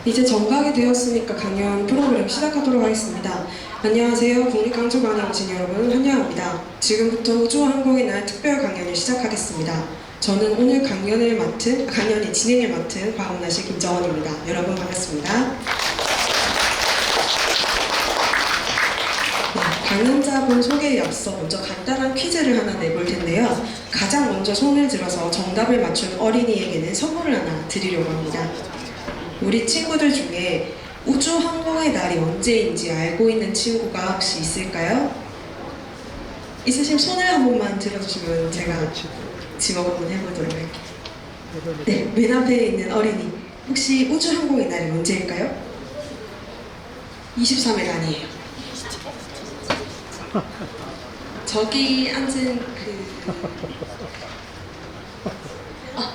이제 정각이 되었으니까 강연 프로그램 시작하도록 하겠습니다. 안녕하세요. 국립강조관에 오신 여러분 환영합니다. 지금부터 우주항공의 날 특별 강연을 시작하겠습니다. 저는 오늘 강연의 진행을 맡은 과학나시 김정원입니다. 여러분 반갑습니다. 강연자분 소개에 앞서 먼저 간단한 퀴즈를 하나 내볼 텐데요. 가장 먼저 손을 들어서 정답을 맞춘 어린이에게는 선물을 하나 드리려고 합니다. 우리 친구들 중에 우주항공의 날이 언제인지 알고 있는 친구가 혹시 있을까요? 있으시면 손을 한 번만 들어주시면 제가 지목 한번 해보도록 할게요. 네, 맨 앞에 있는 어린이 혹시 우주항공의 날이 언제일까요? 23일 아니에요. 저기 앉은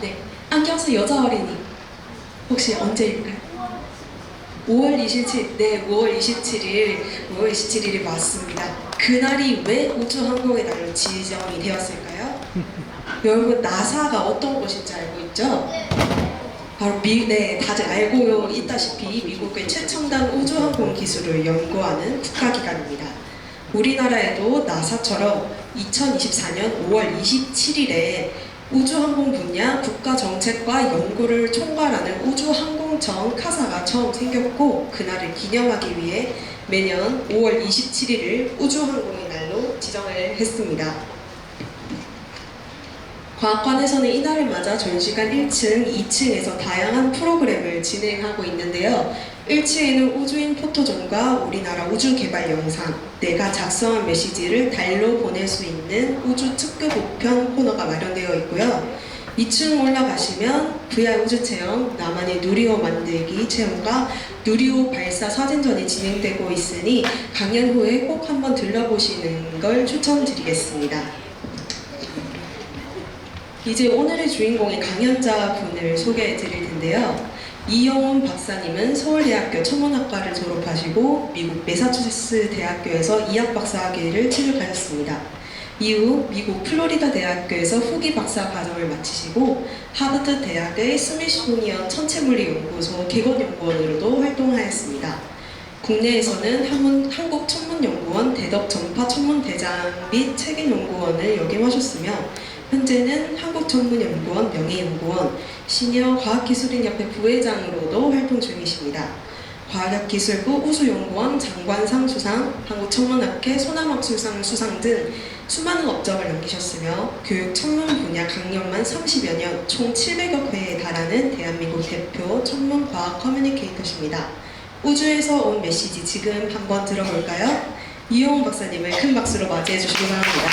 네, 안경 쓴 여자 어린이 혹시 언제일까요? 5월 27일, 네, 5월 27일이 맞습니다. 그날이 왜 우주항공의 날로 지정이 되었을까요? 여러분, 나사가 어떤 곳인지 알고 있죠? 바로 다들 알고 있다시피 미국의 최첨단 우주항공 기술을 연구하는 국가기관입니다. 우리나라에도 나사처럼 2024년 5월 27일에 우주항공 분야 국가정책과 연구를 총괄하는 우주항공청 카사가 처음 생겼고, 그날을 기념하기 위해 매년 5월 27일을 우주항공의 날로 지정을 했습니다. 과학관에서는 이날을 맞아 전시관 1층, 2층에서 다양한 프로그램을 진행하고 있는데요. 1층에는 우주인 포토존과 우리나라 우주 개발 영상, 내가 작성한 메시지를 달로 보낼 수 있는 우주 특급 우편 코너가 마련되어 있고요. 2층 올라가시면 VR 우주 체험, 나만의 누리호 만들기 체험과 누리호 발사 사진전이 진행되고 있으니 강연 후에 꼭 한번 들러보시는 걸 추천드리겠습니다. 이제 오늘의 주인공의 강연자분을 소개해 드릴 텐데요. 이영훈 박사님은 서울대학교 천문학과를 졸업하시고 미국 매사추세츠 대학교에서 이학 박사학위를 취득하셨습니다. 이후 미국 플로리다 대학교에서 후기 박사 과정을 마치시고 하버드 대학의 스미소니언 천체물리연구소 개건연구원으로도 활동하였습니다. 국내에서는 한국천문연구원 대덕전파천문대장 및 책임연구원을 역임하셨으며 현재는 한국천문연구원 명예연구원 시니어 과학기술인협회 부회장으로도 활동 중이십니다. 과학기술부 우수연구원 장관상 수상, 한국천문학회 소남학술상 수상 등 수많은 업적을 남기셨으며 교육 천문 분야 강연만 30여 년, 총 700여 회에 달하는 대한민국 대표 천문과학 커뮤니케이터십니다. 우주에서 온 메시지 지금 한번 들어볼까요? 이영훈 박사님을 큰 박수로 맞이해 주시기 바랍니다.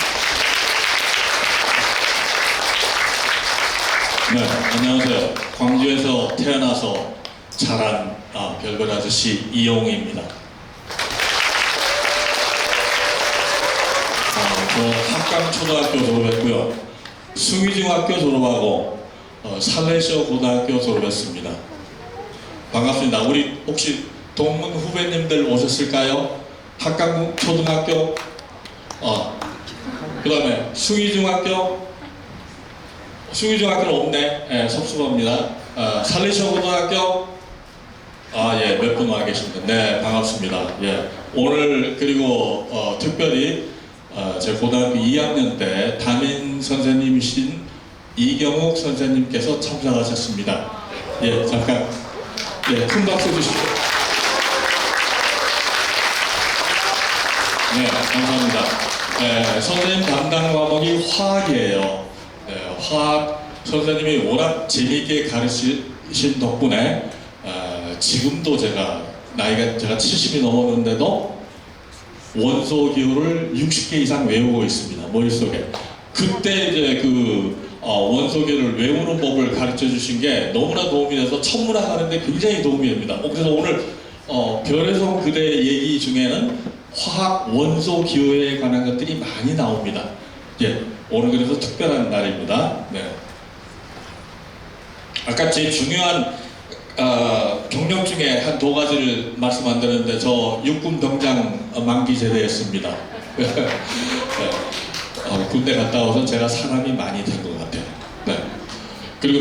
네, 안녕하세요. 광주에서 태어나서 자란 별별 아저씨 이영웅입니다. 저 합강초등학교 졸업했고요. 숭의중학교 졸업하고 살레시오 고등학교 졸업했습니다. 반갑습니다. 우리 혹시 동문 후배님들 오셨을까요? 합강초등학교, 그 다음에 숭의중학교는 없네. 예, 섭섭합니다. 살레시오 고등학교, 예, 몇 분 와 계십니다. 네, 반갑습니다. 예, 오늘 그리고 특별히 제 고등학교 2학년 때 담임 선생님이신 이경욱 선생님께서 참석하셨습니다. 예, 잠깐, 예, 큰 박수 주십시오. 네, 감사합니다. 예, 선생님 담당 과목이 화학이에요. 화학 선생님이 워낙 재미있게 가르치신 덕분에 지금도 제가 70이 넘었는데도 원소 기호를 60개 이상 외우고 있습니다. 머릿속에. 그때 이제 원소 기호를 외우는 법을 가르쳐 주신 게 너무나 도움이 돼서 천문학 하는데 굉장히 도움이 됩니다. 그래서 오늘 별에서 그대 얘기 중에는 화학 원소 기호에 관한 것들이 많이 나옵니다. 예, 오늘 그래서 특별한 날입니다. 네. 아까 제일 중요한 경력 중에 한 2가지를 말씀 안 드렸는데 저 육군 병장 만기 제대했습니다. 네. 군대 갔다 와서 제가 사람이 많이 된 것 같아요. 네. 그리고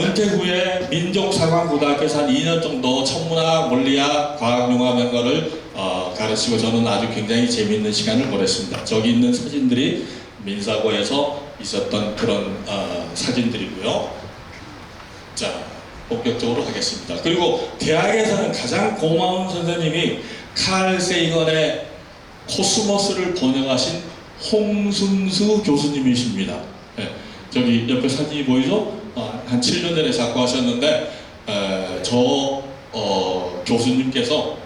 은퇴 후에 민족사관고등학교에서 한 2년 정도 천문학, 물리학, 과학융합 연구를 가르치고 저는 아주 굉장히 재미있는 시간을 보냈습니다. 저기 있는 사진들이 민사고에서 있었던 그런 사진들이고요. 자, 본격적으로 하겠습니다. 그리고 대학에서는 가장 고마운 선생님이 칼 세이건의 코스모스를 번역하신 홍승수 교수님이십니다. 네, 저기 옆에 사진이 보이죠? 한 7년 전에 작고하셨는데 교수님께서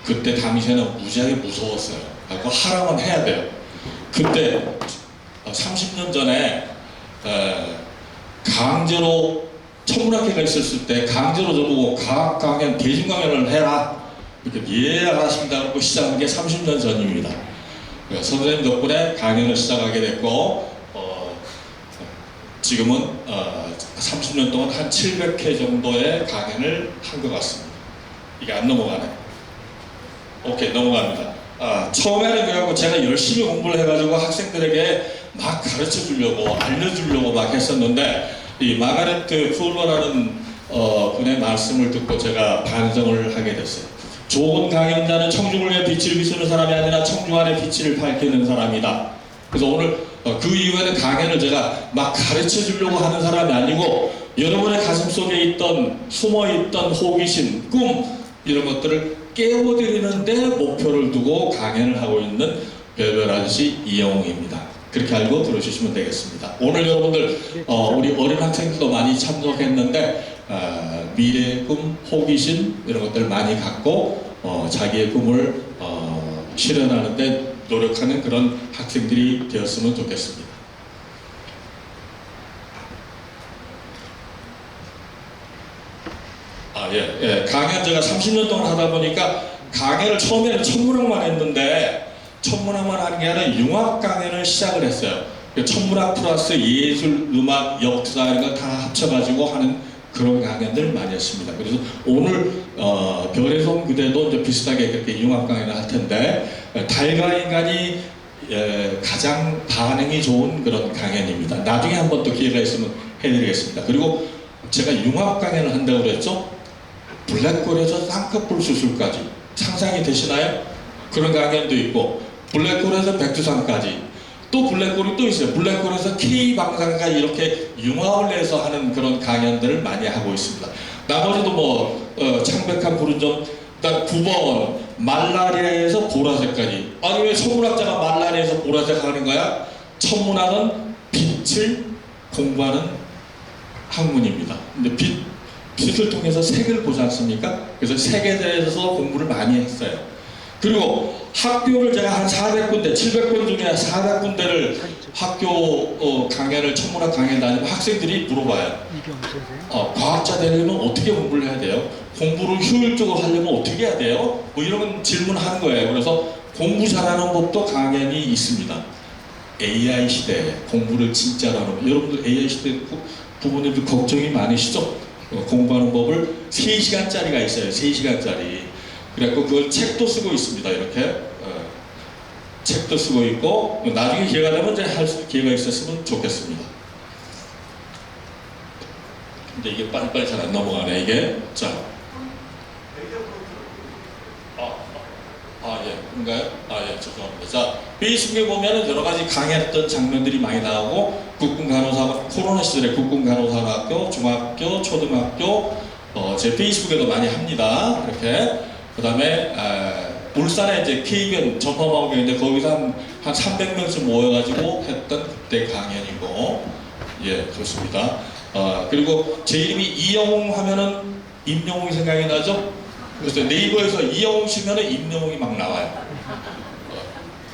그때 당시에는 무지하게 무서웠어요. 그거 하라면 해야 돼요. 그때 30년 전에 강제로 천문학회가 있었을 때 강제로 저보고 과학 강연, 대중 강연을 해라 이렇게 이해하십니다 그러고 시작한 게 30년 전입니다. 선생님 덕분에 강연을 시작하게 됐고 지금은 30년 동안 한 700회 정도의 강연을 한 것 같습니다. 이게 안 넘어가네. 오케이, 넘어갑니다. 처음에는 그래갖고 제가 열심히 공부를 해가지고 학생들에게 막 가르쳐 주려고 알려주려고 막 했었는데 이 마가레트 풀러라는 분의 말씀을 듣고 제가 반성을 하게 됐어요. 좋은 강연자는 청중을 위해 빛을 비추는 사람이 아니라 청중 안에 빛을 밝히는 사람이다. 그래서 오늘 그 이후에는 강연을 제가 막 가르쳐 주려고 하는 사람이 아니고 여러분의 가슴 속에 있던 숨어있던 호기심, 꿈 이런 것들을 깨워드리는 데 목표를 두고 강연을 하고 있는 별별 아저씨 이영웅입니다. 그렇게 알고 들어주시면 되겠습니다. 오늘 여러분들 우리 어린 학생들도 많이 참석했는데 미래의 꿈, 호기심 이런 것들 많이 갖고 자기의 꿈을 실현하는 데 노력하는 그런 학생들이 되었으면 좋겠습니다. 강연 제가 30년 동안 하다 보니까 강연을 처음에는 천문학만 했는데 천문학만 하는 게 아니라 융합 강연을 시작을 했어요. 천문학 플러스 예술, 음악, 역사 이런 거 다 합쳐가지고 하는 그런 강연들 많이 했습니다. 그래서 오늘 별의 손 그대도 이제 비슷하게 그렇게 융합 강연을 할 텐데 달과 인간이 가장 반응이 좋은 그런 강연입니다. 나중에 한번 또 기회가 있으면 해드리겠습니다. 그리고 제가 융합 강연을 한다고 그랬죠? 블랙홀에서 쌍꺼풀 수술까지 상상이 되시나요? 그런 강연도 있고 블랙홀에서 백두산까지 또 블랙홀이 또 있어요. 블랙홀에서 K방산까지 이렇게 융합을 해서 하는 그런 강연들을 많이 하고 있습니다. 나머지도 뭐 창백한 푸른 점, 그다음 9번 말라리아에서 보라색까지. 아니 왜 천문학자가 말라리아에서 보라색 하는 거야? 천문학은 빛을 공부하는 학문입니다. 근데 빛을 통해서 색을 보지 않습니까? 그래서 색에 대해서 공부를 많이 했어요. 그리고 학교를 제가 한 400군데, 700군 중에 400군데를 학교 강연을, 천문학 강연 다니면 학생들이 물어봐요. 과학자 되려면 어떻게 공부를 해야 돼요? 공부를 효율적으로 하려면 어떻게 해야 돼요? 뭐 이런 질문하는 거예요. 그래서 공부 잘하는 법도 강연이 있습니다. AI 시대에 공부를 진짜로 하는, 여러분들 AI 시대 부모님들 걱정이 많으시죠? 공부하는 법을 3시간짜리가 있어요. 3시간짜리. 그래갖고 그걸 책도 쓰고 있습니다. 이렇게 책도 쓰고 있고 나중에 기회가 되면 이제 할 기회가 있었으면 좋겠습니다. 근데 이게 빨리빨리 잘 안 넘어가네 이게. 자, 그런가요? 죄송합니다. 자, 페이스북에 보면은 여러 가지 강의했던 장면들이 많이 나오고 국군 간호사 코로나 시절에 국군 간호사학교, 중학교, 초등학교 제 페이스북에도 많이 합니다. 이렇게. 그 다음에 울산에 이제 K견 전파망경인데 거기서 한 300명쯤 모여가지고 했던 그때 강연이고 좋습니다. 그리고 제 이름이 이영웅 하면은 임영웅이 생각이 나죠? 그래서 네이버에서 이영웅 치면은 임영웅이 막 나와요.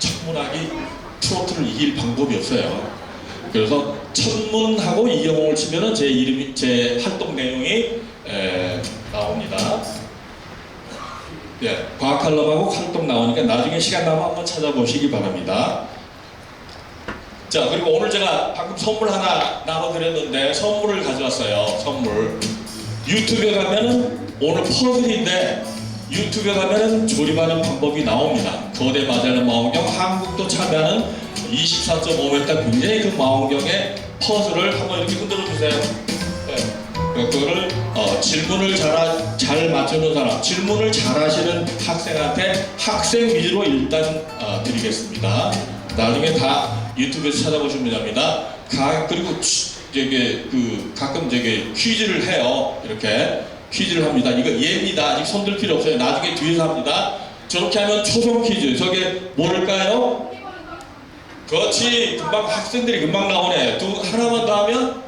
천문학이 트로트를 이길 방법이 없어요. 그래서 천문하고 이영웅을 치면은 제 이름이, 제 활동 내용이 나옵니다. 과학 칼럼하고 활동 나오니까 나중에 시간 나면 한번 찾아보시기 바랍니다. 자, 그리고 오늘 제가 방금 선물 하나 나눠드렸는데 선물을 가져왔어요. 선물. 유튜브에 가면은 오늘 퍼즐인데 유튜브에 가면은 조립하는 방법이 나옵니다. 거대 마젤란 망원경, 한국도 참여하는 24.5m 굉장히 큰 망원경의 퍼즐을 한번 이렇게 흔들어 주세요. 그거를 질문을 잘 맞추는 사람, 질문을 잘하시는 학생한테 학생 위주로 일단 드리겠습니다. 나중에 다 유튜브에서 찾아보시면 됩니다. 그리고 가끔 퀴즈를 해요. 이렇게 퀴즈를 합니다. 이거 예입니다. 아직 손들 필요 없어요. 나중에 뒤에서 합니다. 저렇게 하면 초성 퀴즈. 저게 뭘까요? 그렇지. 금방 학생들이 금방 나오네. 하나만 더 하면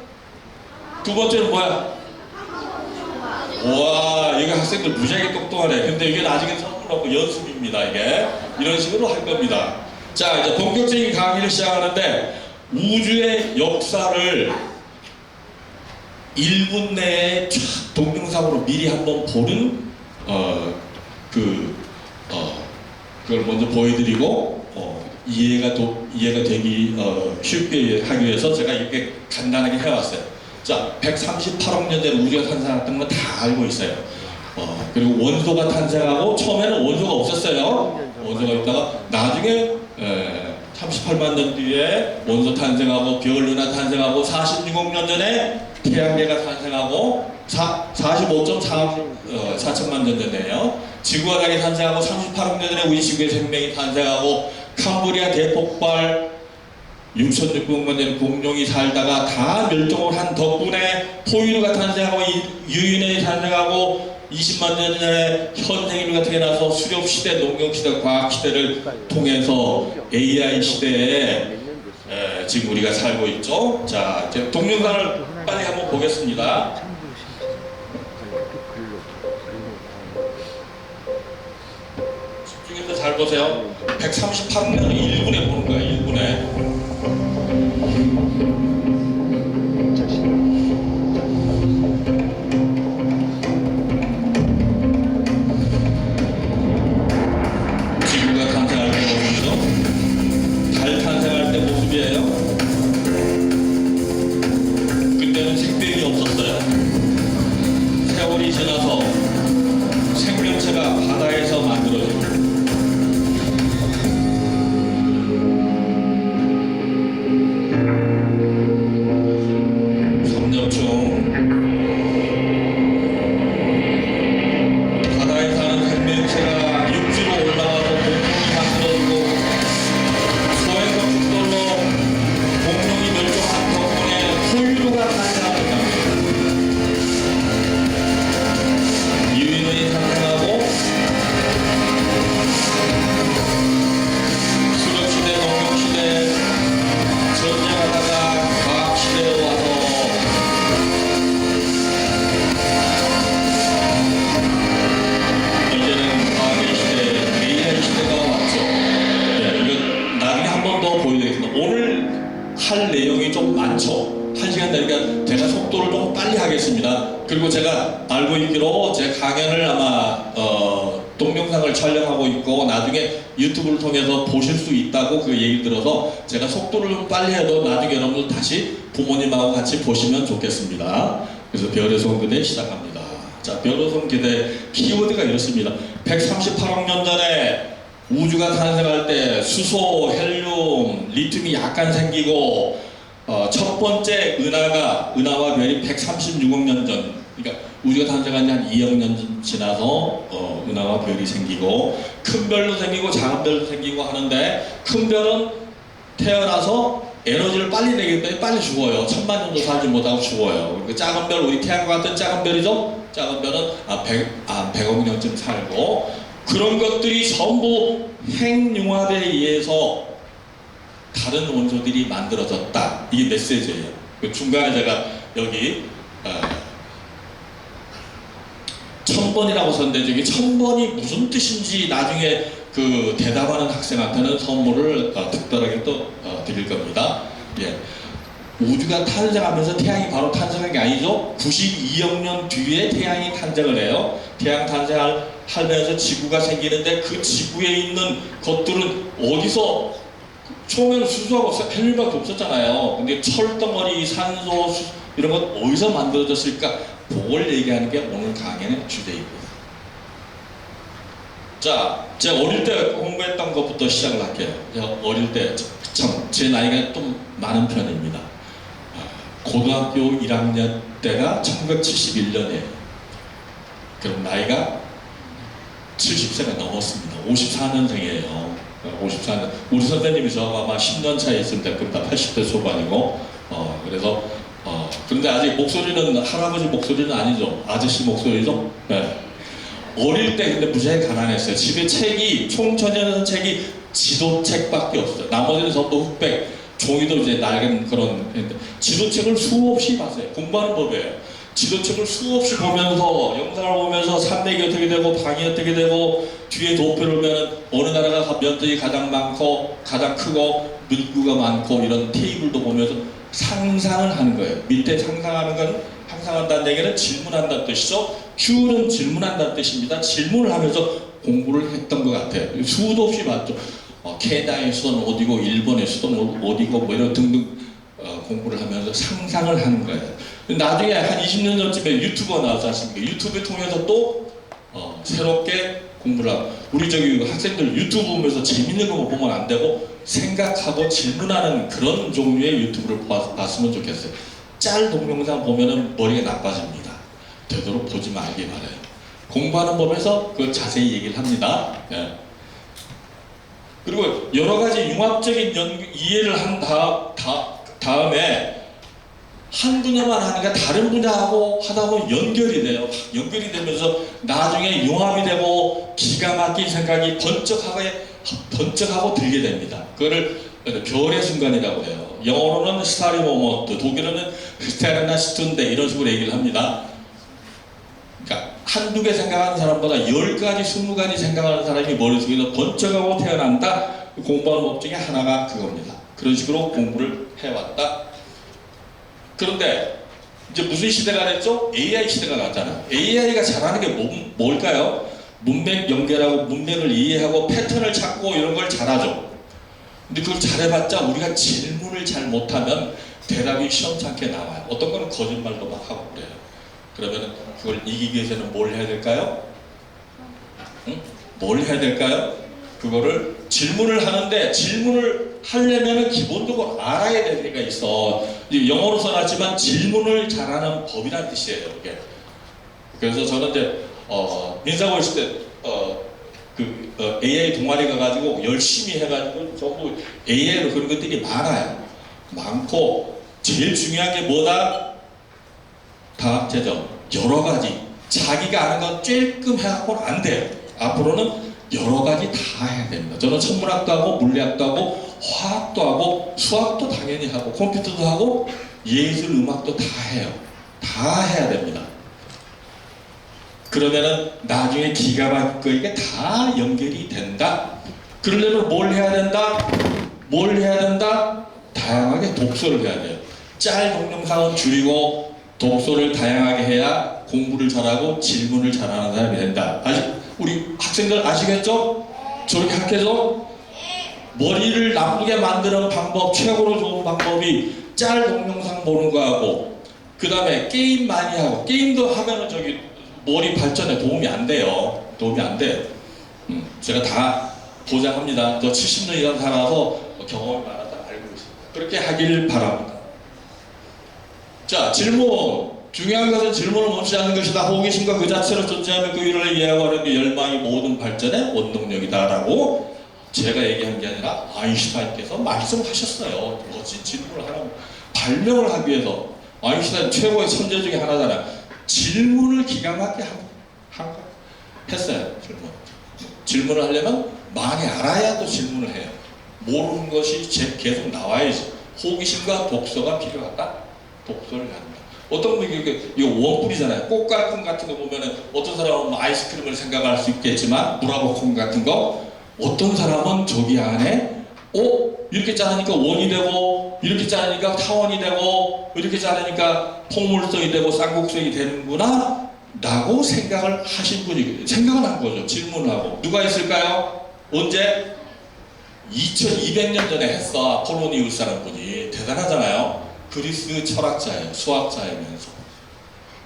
두 번째는 뭐야? 와, 이거 학생들 무지하게 똑똑하네. 근데 이게 나중에 선물하고 연습입니다. 이게 이런 식으로 할 겁니다. 자, 이제 본격적인 강의를 시작하는데 우주의 역사를 1분 내에 쫙 동영상으로 미리 한번 보는 그걸 먼저 보여드리고 이해가 되기 쉽게 하기 위해서 제가 이렇게 간단하게 해왔어요. 자, 138억 년 전에 우주가 탄생했던 건 다 알고 있어요. 그리고 원소가 탄생하고 처음에는 원소가 없었어요. 원소가 있다가 나중에 38만 년 뒤에 원소 탄생하고 별은하 탄생하고 46억 년 전에 태양계가 탄생하고 45.4천만 년 전에요. 지구가 다시 탄생하고 38억 년 전에 우리 지구의 생명이 탄생하고 캄브리아 대폭발 6,600만 년 공룡이 살다가 다 멸종을 한 덕분에 포유류가 탄생하고 유인원이 탄생하고 20만 년 전에 현생인류가 태어나서 수렵시대, 농경시대, 과학시대를 통해서 AI 시대에 지금 우리가 살고 있죠. 자, 이제 동영상을 빨리 한번 보겠습니다. 집중해서 잘 보세요. 138년을 1분에 보는 거예요. 1분에. 그때는 생명이 없었어요. 세월이 지나서 생명체가 바다에서 만들어져요. 삼엽충 바다에 사는 생명체가 육지로 올라와서 공룡이 만들어지고 소행성 충돌로 공룡이 멸종한 덕분에 포유류가 탄생합니다. 유인원이 탄생하고 수렵시대, 농경시대 전쟁하다가 과학시대에 와서 이제는 과학의 시대, AI 시대가 왔죠. 네, 이거 나중에 한 번 더 보여드리겠습니다. 오늘 할 내용이 좀 많죠. 1시간 되니까 제가 속도를 좀 빨리 하겠습니다. 그리고 제가 알고 있기로 제 강연을 아마 동영상을 촬영하고 있고 나중에 유튜브를 통해서 보실 수 있다고 그 얘기 들어서 제가 속도를 좀 빨리 해도 나중에 여러분들 다시 부모님하고 같이 보시면 좋겠습니다. 그래서 별의 손기대 시작합니다. 자, 별의 손기대 키워드가 이렇습니다. 138억 년 전에 우주가 탄생할 때 수소, 헬륨, 리튬이 약간 생기고 첫 번째 은하와 별이 136억 년 전, 그러니까 우주가 탄생한 지 한 2억 년 지나서 은하와 별이 생기고 큰 별도 생기고 작은 별도 생기고 하는데 큰 별은 태어나서 에너지를 빨리 내기 때문에 빨리 죽어요. 1000만 년도 살지 못하고 죽어요. 그리고 작은 별, 우리 태양과 같은 작은 별이죠. 작은 별은 100억 년쯤 살고 그런 것들이 전부 핵융합에 의해서 다른 원소들이 만들어졌다. 이게 메시지예요. 그 중간에 제가 여기 1000번이라고 썼는데 저기 1000번이 무슨 뜻인지 나중에 그 대답하는 학생한테는 선물을 특별하게 또 드릴 겁니다. 예. 우주가 탄생하면서 태양이 바로 탄생한 게 아니죠. 92억 년 뒤에 태양이 탄생을 해요. 태양 탄생하면서 지구가 생기는데 그 지구에 있는 것들은 어디서 처음에는 수소하고 헬륨밖에 없었잖아요. 근데 철덩어리, 산소, 이런 것 어디서 만들어졌을까? 그걸 얘기하는 게 오늘 강연의 주제입니다. 자, 제가 어릴 때 공부했던 것부터 시작을 할게요. 제가 어릴 때, 참, 제 나이가 좀 많은 편입니다. 고등학교 1학년 그때가 1971년이에요. 그럼 나이가 70세가 넘었습니다. 54년생이에요. 54년. 우리 선생님이 저하고 아마 10년 차이 있을 때 그럼 다 80대 초반이고, 그래서 그런데 아직 목소리는 할아버지 목소리는 아니죠. 아저씨 목소리죠. 네. 어릴 때 근데 무지하게 가난했어요. 집에 책이 총천연 책이 지도책밖에 없어요. 나머지는 전부 흑백, 종이도 이제 낡은 그런. 지도책을 수없이 봤어요. 공부하는 법이에요. 지도책을 수없이 보면서 영상을 보면서 산맥이 어떻게 되고 방이 어떻게 되고 뒤에 도표를 보면 어느 나라가 면적이 가장 많고 가장 크고 문구가 많고 이런 테이블도 보면서 상상을 하는 거예요. 밑에 상상하는 건 상상한다는 얘기는 질문한다는 뜻이죠. Q는 질문한다는 뜻입니다. 질문을 하면서 공부를 했던 것 같아요. 수도 없이 봤죠. 케냐의 수도는 어디고 일본의 수도는 어디고 뭐 이런 등등 공부를 하면서 상상을 하는 거예요. 나중에 한 20년 전쯤에 유튜브가 나왔지 않습니까? 유튜브 통해서 또 새롭게 공부를 하고 우리 저기 학생들 유튜브 보면서 재밌는 거 보면 안 되고 생각하고 질문하는 그런 종류의 유튜브를 봤으면 좋겠어요. 짤 동영상 보면은 머리가 나빠집니다. 되도록 보지 말기 바라요. 공부하는 법에서 그 자세히 얘기를 합니다. 예. 그리고 여러 가지 융합적인 이해를 한 다음에 한 분야만 하니까 다른 분야하고 하다 보면 연결이 돼요. 연결이 되면서 나중에 융합이 되고 기가 막힌 생각이 번쩍하고 들게 됩니다. 그거를 별의 순간이라고 해요. 영어로는 스타리 모먼트, 독일어는 스테르나 스툰데 이런 식으로 얘기를 합니다. 그러니까 한두 개 생각하는 사람보다 10가지, 20가지 생각하는 사람이 머릿속에서 번쩍하고 태어난다. 공부하는 법 중에 하나가 그겁니다. 그런 식으로 공부를 해왔다. 그런데 이제 무슨 시대가 됐죠? AI 시대가 났잖아요. AI가 잘하는 게 뭘까요? 문맥 연결하고 문맥을 이해하고 패턴을 찾고 이런 걸 잘하죠. 근데 그걸 잘해봤자 우리가 질문을 잘 못하면 대답이 시원찮게 나와요. 어떤 거는 거짓말도 막 하고 그래요. 그러면 그걸 이기기 위해서는 뭘 해야 될까요? 응? 뭘 해야 될까요? 그거를 질문을 하는데 질문을 하려면 기본적으로 알아야 될 때가 있어. 영어로 써놨지만 질문을 잘하는 법이라는 뜻이에요. 이게. 그래서 저는 이제 민사고 있을 때 AI 동아리 가가지고 열심히 해가지고 전부 AI로 그런 것들이 많아요. 많고 제일 중요한 게 뭐다? 다학제적 여러 가지 자기가 아는 건 쬐끔 해갖고는 안 돼요. 앞으로는 여러 가지 다 해야 됩니다. 저는 천문학도 하고 물리학도 하고 화학도 하고 수학도 당연히 하고 컴퓨터도 하고 예술 음악도 다 해요. 다 해야 됩니다. 그러면은 나중에 기가 막히고 이게 다 연결이 된다. 그러려면 뭘 해야 된다? 뭘 해야 된다? 다양하게 독서를 해야 돼요. 짤 동영상은 줄이고 독서를 다양하게 해야 공부를 잘하고 질문을 잘하는 사람이 된다. 우리 학생들 아시겠죠? 저렇게 학교에서 머리를 나쁘게 만드는 방법, 최고로 좋은 방법이 짤 동영상 보는 거하고 그 다음에 게임 많이 하고 게임도 하면은 저기 머리 발전에 도움이 안 돼요. 도움이 안 돼요. 제가 다 보장합니다. 저 70년 이상 살아서 경험이 많아서 알고 있습니다. 그렇게 하길 바랍니다. 자, 질문. 중요한 것은 질문을 멈추지 않는 것이다. 호기심과 그 자체로 존재하며 그 위를 이해하고 하는 게 열망이 모든 발전의 원동력이다라고 제가 얘기한 게 아니라 아인슈타인께서 말씀하셨어요. 멋진 질문을 하라고. 발명을 하기 위해서 아인슈타인 최고의 천재 중에 하나잖아요. 질문을 기가 막히게 했어요. 질문을 하려면 많이 알아야 또 질문을 해요. 모르는 것이 계속 나와야지. 호기심과 독서가 필요하다. 독서를 합니다. 어떤 분이 이거 원뿔이잖아요. 꽃갈콘 같은 거 보면은 어떤 사람은 아이스크림을 생각할 수 있겠지만 무라보콘 같은 거 어떤 사람은 저기 안에 이렇게 자르니까 원이 되고 이렇게 자르니까 타원이 되고 이렇게 자르니까 포물선이 되고 쌍곡선이 되는구나 라고 생각을 하신 분이 생각을 한 거죠. 질문을 하고 누가 있을까요? 언제? 2200년 전에 했어. 아폴로니우스라는 분이. 대단하잖아요. 그리스 철학자예요. 수학자이면서.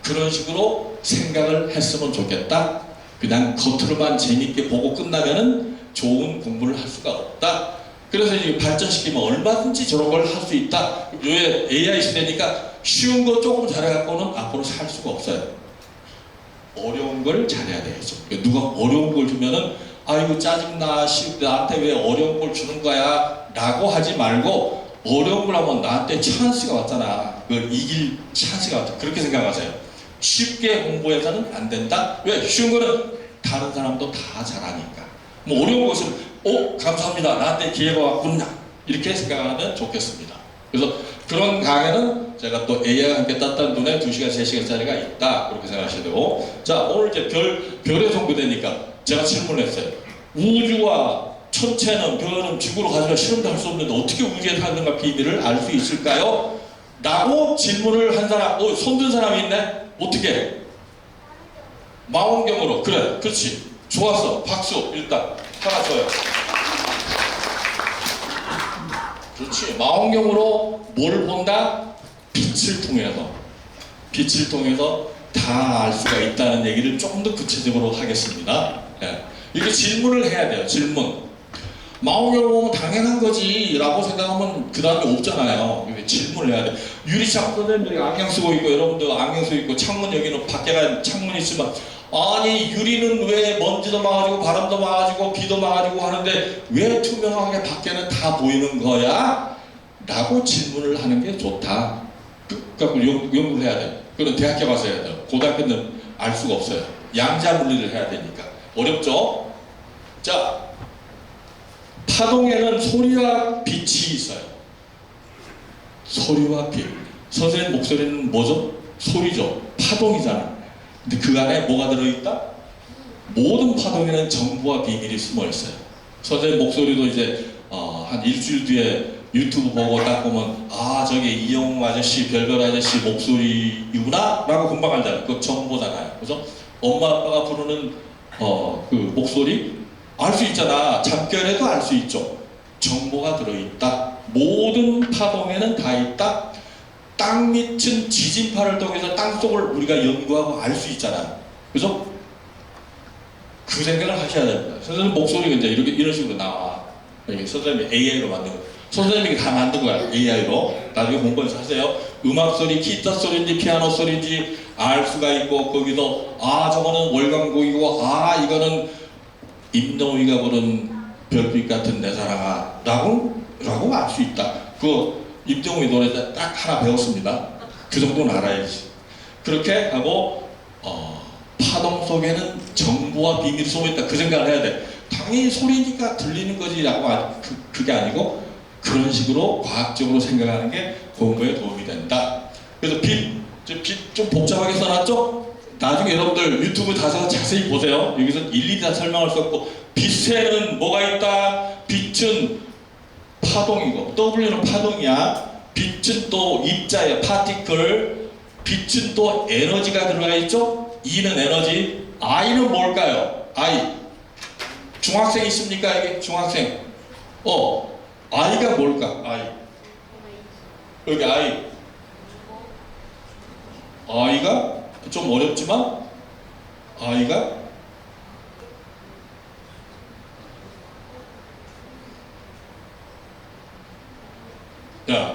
그런 식으로 생각을 했으면 좋겠다. 그냥 겉으로만 재밌게 보고 끝나면은 좋은 공부를 할 수가 없다. 그래서 이제 발전시키면 얼마든지 저런 걸 할 수 있다. 요새 AI 시대니까 쉬운 거 조금 잘해갖고는 앞으로 살 수가 없어요. 어려운 걸 잘해야 되겠죠. 누가 어려운 걸 주면은 아이고 짜증나, 나한테 왜 어려운 걸 주는 거야 라고 하지 말고 어려운 걸 하면 나한테 찬스가 왔잖아. 그걸 이길 찬스가 왔다. 그렇게 생각하세요. 쉽게 공부해서는 안 된다. 왜? 쉬운 거는 다른 사람도 다 잘하니까. 뭐 어려운 것은 감사합니다. 나한테 기회가 왔구나. 이렇게 생각하면 좋겠습니다. 그래서 그런 강의는 제가 또 AI와 함께 땄던 눈에 2시간, 3시간짜리가 있다. 그렇게 생각하셔야 되고. 자, 오늘 이제 별에 송구되니까 제가 질문을 했어요. 우주와 천체는 별은 지구로 가지고 실험도 할 수 없는데 어떻게 우주에 사는가 비밀을 알 수 있을까요? 라고 질문을 한 사람, 손든 사람이 있네? 어떻게? 망원경으로. 그래, 그렇지. 좋았어. 박수. 일단 하나 줘요. 그렇지. 망원경으로 뭘 본다? 빛을 통해서 다 알 수가 있다는 얘기를 조금 더 구체적으로 하겠습니다. 예. 이렇게 질문을 해야 돼요. 질문. 망원경을 보면 당연한 거지 라고 생각하면 그 다음에 없잖아요. 질문을 해야 돼. 유리창 선생님 여기 안경 쓰고 있고 여러분도 안경 쓰고 있고 창문 여기는 밖에가 창문이 있지만 아니 유리는 왜 먼지도 막아주고 바람도 막아주고 비도 막아주고 하는데 왜 투명하게 밖에는 다 보이는 거야? 라고 질문을 하는 게 좋다. 그러니까 연구를 해야 돼. 그건 대학교 가서 해야 돼요. 고등학교는 알 수가 없어요. 양자 물리를 해야 되니까. 어렵죠? 자, 파동에는 소리와 빛이 있어요. 소리와 빛. 선생님 목소리는 뭐죠? 소리죠. 파동이잖아. 근데 그 안에 뭐가 들어있다? 모든 파동에는 정보와 비밀이 숨어 있어요. 선생님 목소리도 이제 한 일주일 뒤에 유튜브 보고 딱 보면 저게 이영웅 아저씨, 별별 아저씨 목소리구나 라고 금방 알잖아요. 그거 정보잖아요. 그래서 엄마 아빠가 부르는 그 목소리 알 수 있잖아. 잠결에도 알 수 있죠. 정보가 들어있다. 모든 파동에는 다 있다. 땅 밑은 지진파를 통해서 땅속을 우리가 연구하고 알 수 있잖아요. 그래서 그 생각을 하셔야 됩니다. 선생님 목소리가 이제 이런 식으로 나와. 여기 선생님이 AI로 만든 거. 선생님이 다 만든 거야. AI로. 나중에 공부해서 하세요. 음악 소리, 기타 소리인지 피아노 소리인지 알 수가 있고 거기서 저거는 월광곡이고 이거는 임동희가 부른 별빛 같은 내 사랑아 라고 알 수 있다. 그 임동희 노래 딱 하나 배웠습니다. 그 정도는 알아야지. 그렇게 하고 파동 속에는 정보와 비밀이 숨어있다. 그 생각을 해야 돼. 당연히 소리니까 들리는 거지 라고 그게 아니고 그런 식으로 과학적으로 생각하는 게 공부에 도움이 된다. 그래서 빛 좀 복잡하게 써놨죠? 나중에 여러분들 유튜브 가서 자세히 보세요. 여기서 일일이 다 설명할 수 없고 빛에는 뭐가 있다? 빛은 파동이고 W는 파동이야. 빛은 또 입자예요. 파티클. 빛은 또 에너지가 들어가 있죠? E는 에너지. I는 뭘까요? I. 중학생 있습니까? 이게 중학생. I가 뭘까? I. 여기 I. I가 좀 어렵지만 I가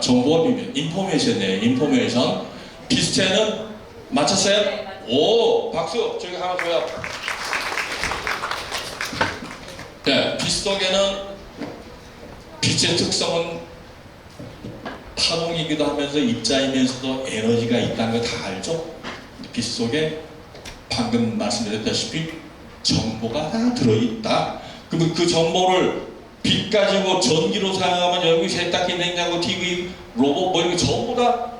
정보와 비밀, 인포메이션이에요. 인포메이션. 빛에는 맞췄어요? 네, 오, 박수. 저기 하나 줘요. 네, 빛 속에는 빛의 특성은 파동이기도 하면서 입자이면서도 에너지가 있다는 거 다 알죠? 빛 속에 방금 말씀드렸다시피 정보가 다 들어있다. 그러면 그 정보를 빛 가지고 전기로 사용하면 여기 세탁기, 냉장고, TV, 로봇 이런 게 전부 다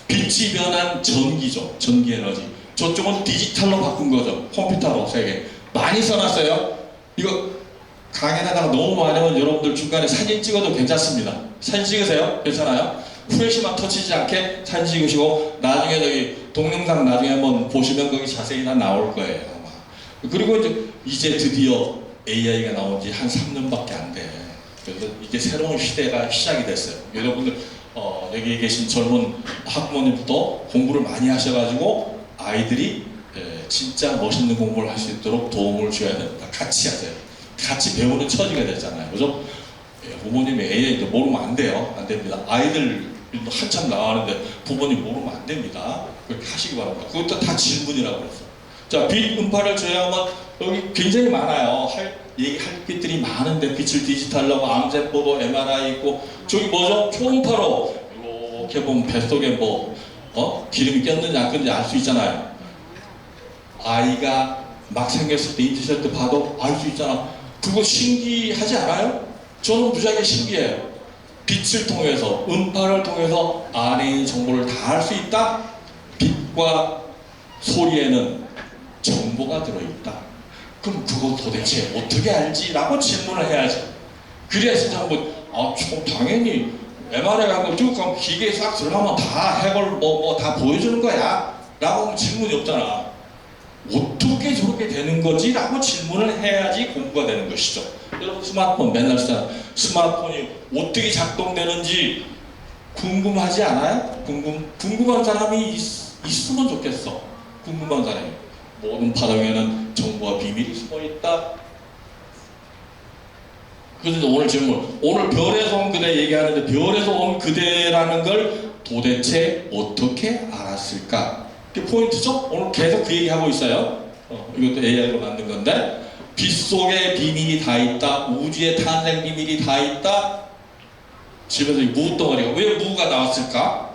빛이 변한 전기죠. 전기 에너지. 저쪽은 디지털로 바꾼 거죠. 컴퓨터로 세계 많이 써놨어요. 이거 강의하다가 너무 많이 하면 여러분들 중간에 사진 찍어도 괜찮습니다. 사진 찍으세요. 괜찮아요? 후레쉬만 터치지 않게 사진 찍으시고 나중에 저기 동영상 나중에 한번 보시면 거기 자세히 다 나올 거예요. 아마. 그리고 이제 드디어 AI가 나온 지 한 3년밖에 안 돼. 그래서 이제 새로운 시대가 시작이 됐어요. 여러분들 여기 계신 젊은 학부모님부터 공부를 많이 하셔가지고 아이들이 진짜 멋있는 공부를 할 수 있도록 도움을 줘야 됩니다. 같이 하세요. 같이 배우는 처지가 됐잖아요. 그죠? 부모님이 AI도 모르면 안 돼요. 안 됩니다. 아이들 한참 나가는데 부모님 모르면 안 됩니다. 그렇게 하시기 바랍니다. 그것도 다 질문이라고 그랬어. 자, 빛 음파를 제어하면 여기 굉장히 많아요. 얘기할 것들이 많은데 빛을 디지털로 암세포도 MRI 있고 저기 뭐죠? 초음파로 이렇게 보면 뱃속에 뭐 기름이 꼈는지 안 꼈는지 알 수 있잖아요. 아이가 막 생겼을 때 인지실 때 봐도 알 수 있잖아. 그거 신기하지 않아요? 저는 무지하게 신기해요. 빛을 통해서 음파를 통해서 안에 정보를 다 알 수 있다. 빛과 소리에는 정보가 들어있다. 그럼 그거 도대체 어떻게 알지? 라고 질문을 해야지. 그래야 진짜 당연히 MRI하고 쭉 가면 기계에 싹 들어가면 다 해볼 다 보여주는 거야 라고 하면 질문이 없잖아. 어떻게 저렇게 되는 거지? 라고 질문을 해야지 공부가 되는 것이죠. 여러분 스마트폰 맨날 쓰잖아. 스마트폰이 어떻게 작동되는지 궁금하지 않아요? 궁금한 사람이 있으면 좋겠어. 궁금한 사람이. 모든 파동에는 정보와 비밀이 숨어있다. 그래서 오늘 질문, 오늘 별에서 온 그대 얘기하는데 별에서 온 그대라는 걸 도대체 어떻게 알았을까? 그게 포인트죠? 오늘 계속 그 얘기하고 있어요. 이것도 AI로 만든 건데 빛 속에 비밀이 다 있다. 우주의 탄생 비밀이 다 있다. 집에서 이 무덩어리가 왜 무가 나왔을까?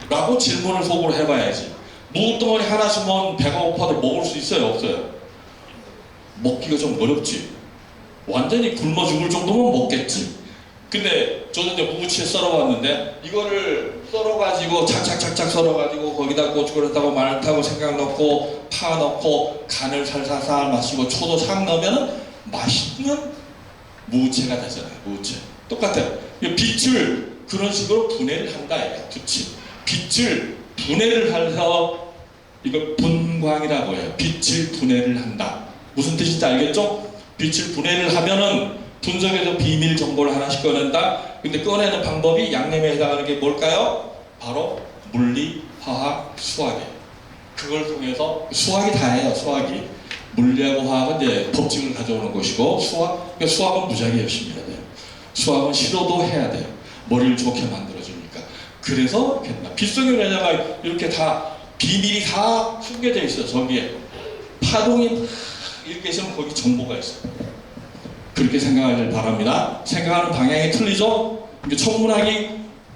라고 질문을 속으로 해봐야지. 무덩어리 하나 주면 배가 고파도 먹을 수 있어요? 없어요? 먹기가 좀 어렵지. 완전히 굶어 죽을 정도면 먹겠지. 근데 저도 이제 무부치에 썰어봤는데 이거를 썰어가지고 착착착착 썰어가지고 거기다 고춧가루 타고 마늘 타고 생강 넣고 파 넣고 간을 살살살 마시고 초도 싹 넣으면은 맛있는 무채가 되잖아요. 무채 똑같아요. 빛을 그런 식으로 분해를 한다. 빛을 분해를 해서 이걸 분광이라고 해요. 빛을 분해를 한다. 무슨 뜻인지 알겠죠? 빛을 분해를 하면은 분석해서 비밀 정보를 하나씩 꺼낸다. 근데 꺼내는 방법이 양념에 해당하는 게 뭘까요? 바로 물리, 화학, 수학이에요. 그걸 통해서 수학이 다예요. 수학이 물리하고 화학은 이제 법칙을 가져오는 것이고 그러니까 수학은 무지하게 열심히 해야 돼요. 수학은 시도도 해야 돼요. 머리를 좋게 만들어주니까. 그래서 빛 속에 왜냐가 이렇게 다 비밀이 다 숨겨져 있어요. 저기에 파동이 이렇게 있으면 거기 정보가 있어요. 그렇게 생각하길 바랍니다. 생각하는 방향이 틀리죠? 천문학이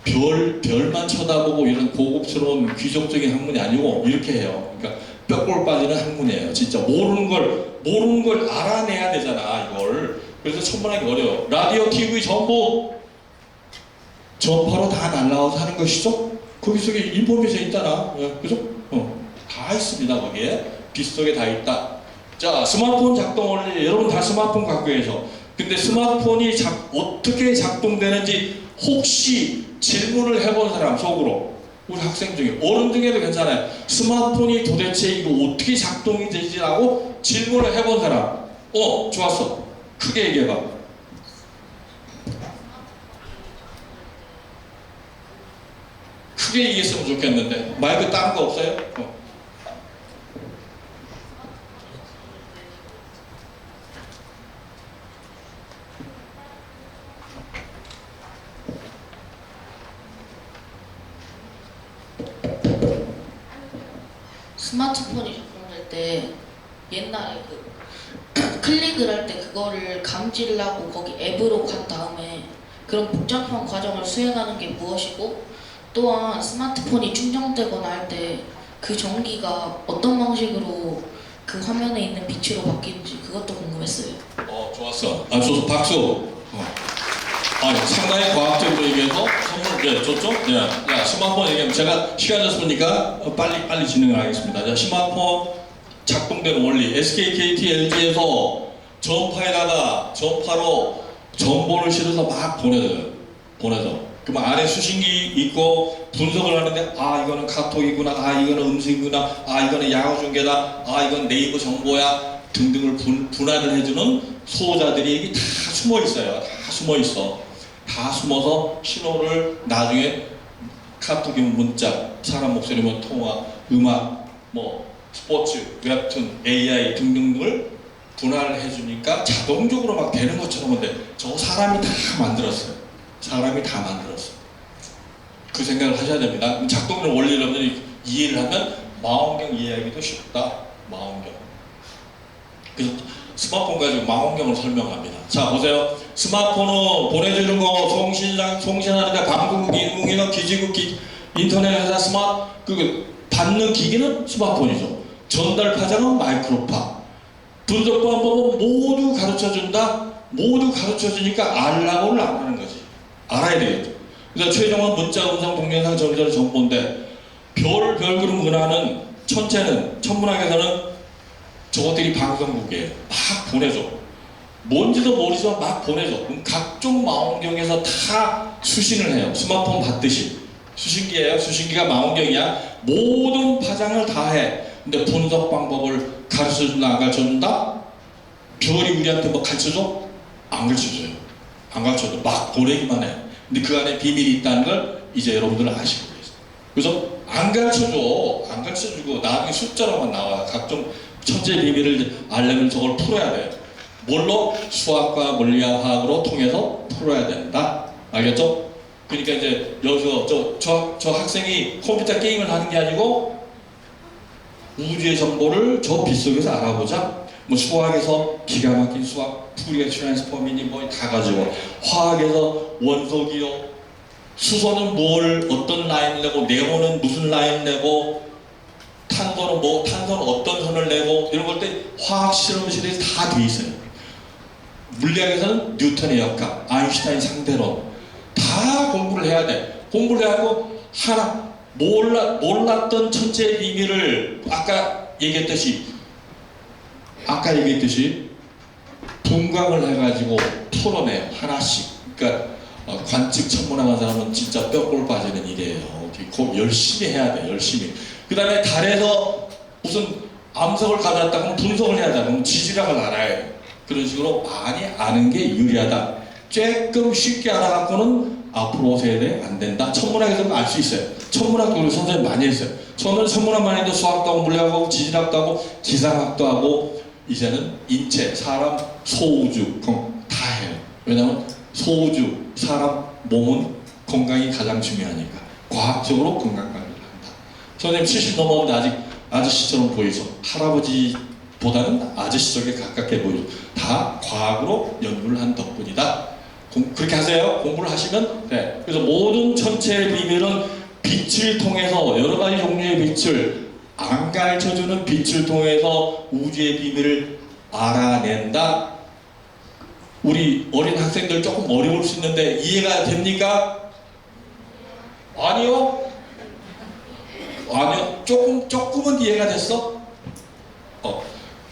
별만 쳐다보고 이런 고급스러운 귀족적인 학문이 아니고 이렇게 해요. 그러니까 뼈골 빠지는 학문이에요. 진짜 모르는 걸 알아내야 되잖아, 이걸. 그래서 천문학이 어려워. 라디오, TV 전부 전파로 다 날라와서 하는 것이죠? 거기 속에 인포메이션 있잖아. 그죠? 다 있습니다, 거기에. 빛 속에 다 있다. 자, 스마트폰 작동 원리, 여러분 다 스마트폰 갖고 계셔. 근데 스마트폰이 어떻게 작동되는지 혹시 질문을 해본 사람 속으로, 우리 학생 중에, 어른 중에도 괜찮아요. 스마트폰이 도대체 이거 어떻게 작동이 되지라고 질문을 해본 사람. 좋았어. 크게 얘기해봐. 크게 얘기했으면 좋겠는데 마이크 다른 거 없어요? 스마트폰이 작동될 때 옛날에 클릭을 할 때 그거를 감지를 하고 거기 앱으로 간 다음에 그런 복잡한 과정을 수행하는 게 무엇이고, 또한 스마트폰이 충전되거나 할 때 그 전기가 어떤 방식으로 그 화면에 있는 빛으로 바뀌는지 그것도 궁금했어요. 좋았어. 좋소. 박수. 상당히 과학적으로 얘기해서 선물 줬죠? 야, 스마트폰 얘기하면 제가 시간 졌으니까 빨리 진행을 하겠습니다. 자, 스마트폰 작동되는 원리. SK, KT, LG에서 전파로 정보를 실어서 막 보내줘요. 그럼 안에 수신기 있고 분석을 하는데 이거는 카톡이구나, 이거는 음식이구나, 이거는 야구 중계다, 이건 네이버 정보야 등등을 분할을 해주는 소자들이 다 숨어 있어요. 다 숨어서 신호를 나중에 카톡이면 문자, 사람 목소리면 통화, 음악, 스포츠, 웹툰, AI 등등을 분할을 해주니까 자동적으로 막 되는 것처럼. 근데 저 사람이 다 만들었어요. 그 생각을 하셔야 됩니다. 작동력 원리를 여러분들이 이해를 하면 망원경 이해하기도 쉽다. 망원경. 그래서 스마트폰 가지고 망원경을 설명합니다. 자, 보세요. 스마트폰은 보내주는 거, 송신하는데 방송국, 인공위성, 기지국, 인터넷 회사 받는 기기는 스마트폰이죠. 전달 파장은 마이크로파. 분석 방법은 모두 가르쳐준다. 모두 가르쳐주니까 알라고를 안 하는 거지. 알아야 되겠죠. 그래서 최종은 문자, 음성, 동영상, 전자를 정보인데 별그룹 은하는 천문학에서는 저것들이 방송국이에요. 막 보내줘. 뭔지도 모르지만 막 보내줘. 그럼 각종 망원경에서 다 수신을 해요. 스마트폰 받듯이. 수신기예요. 수신기가 망원경이야. 모든 파장을 다 해. 근데 분석 방법을 가르쳐준다, 안 가르쳐준다? 별이 우리한테 뭐 가르쳐줘? 안 가르쳐줘요. 안 가르쳐줘. 막 보내기만 해. 근데 그 안에 비밀이 있다는 걸 이제 여러분들은 아시고 계세요. 그래서 안 가르쳐줘. 안 가르쳐주고 나중에 숫자로만 나와. 각종 천재 비밀을 알려면 저걸 풀어야 돼요. 뭘로? 수학과 물리학, 화학으로 통해서 풀어야 된다. 알겠죠? 그러니까 이제 여기서 저 학생이 컴퓨터 게임을 하는 게 아니고 우주의 정보를 저 빗속에서 알아보자. 뭐 수학에서 기가 막힌 수학, 푸리에 트랜스폼이니 뭐 다 가지고, 화학에서 원소기호, 수소는 어떤 라인 내고, 네모는 무슨 라인 내고, 탄소는 어떤 선을 내고, 이런 걸 때 화학 실험실에 다 돼 있어요. 물리학에서는 뉴턴의 역학, 아인슈타인 상대론 다 공부를 해야 돼. 공부를 해갖고 하나 몰랐던 천재의 비밀을 아까 얘기했듯이 분광을 해가지고 풀어내요. 하나씩. 그러니까 관측 천문학한 사람은 진짜 뼈골 빠지는 일이에요. 열심히 해야 돼. 열심히. 그 다음에 달에서 무슨 암석을 가져왔다 그러면 분석을 해야 돼. 그럼 지질학을 알아야 돼. 그런 식으로 많이 아는 게 유리하다. 조금 쉽게 알아갖고는 앞으로 세대에 안 된다. 천문학에서는 알 수 있어요. 천문학도 우리 선생님 많이 했어요. 저는 천문학만 해도 수학도 하고 물리학도 하고 지질학도 하고 기상학도 하고 이제는 인체, 사람, 소우주 다 해요. 왜냐하면 소우주, 사람, 몸은 건강이 가장 중요하니까 과학적으로 건강 관리를 한다. 선생님 70 넘었는데 아직 아저씨처럼 보이죠. 할아버지보다는 아저씨 쪽에 가깝게 보이죠. 다 과학으로 연구를 한 덕분이다. 그렇게 하세요. 공부를 하시면 돼. 그래서 모든 천체의 비밀은 빛을 통해서 여러 가지 종류의 빛을 안 가르쳐주는 빛을 통해서 우주의 비밀을 알아낸다. 우리 어린 학생들 조금 어려울 수 있는데 이해가 됩니까? 아니요? 아니요? 조금은 이해가 됐어?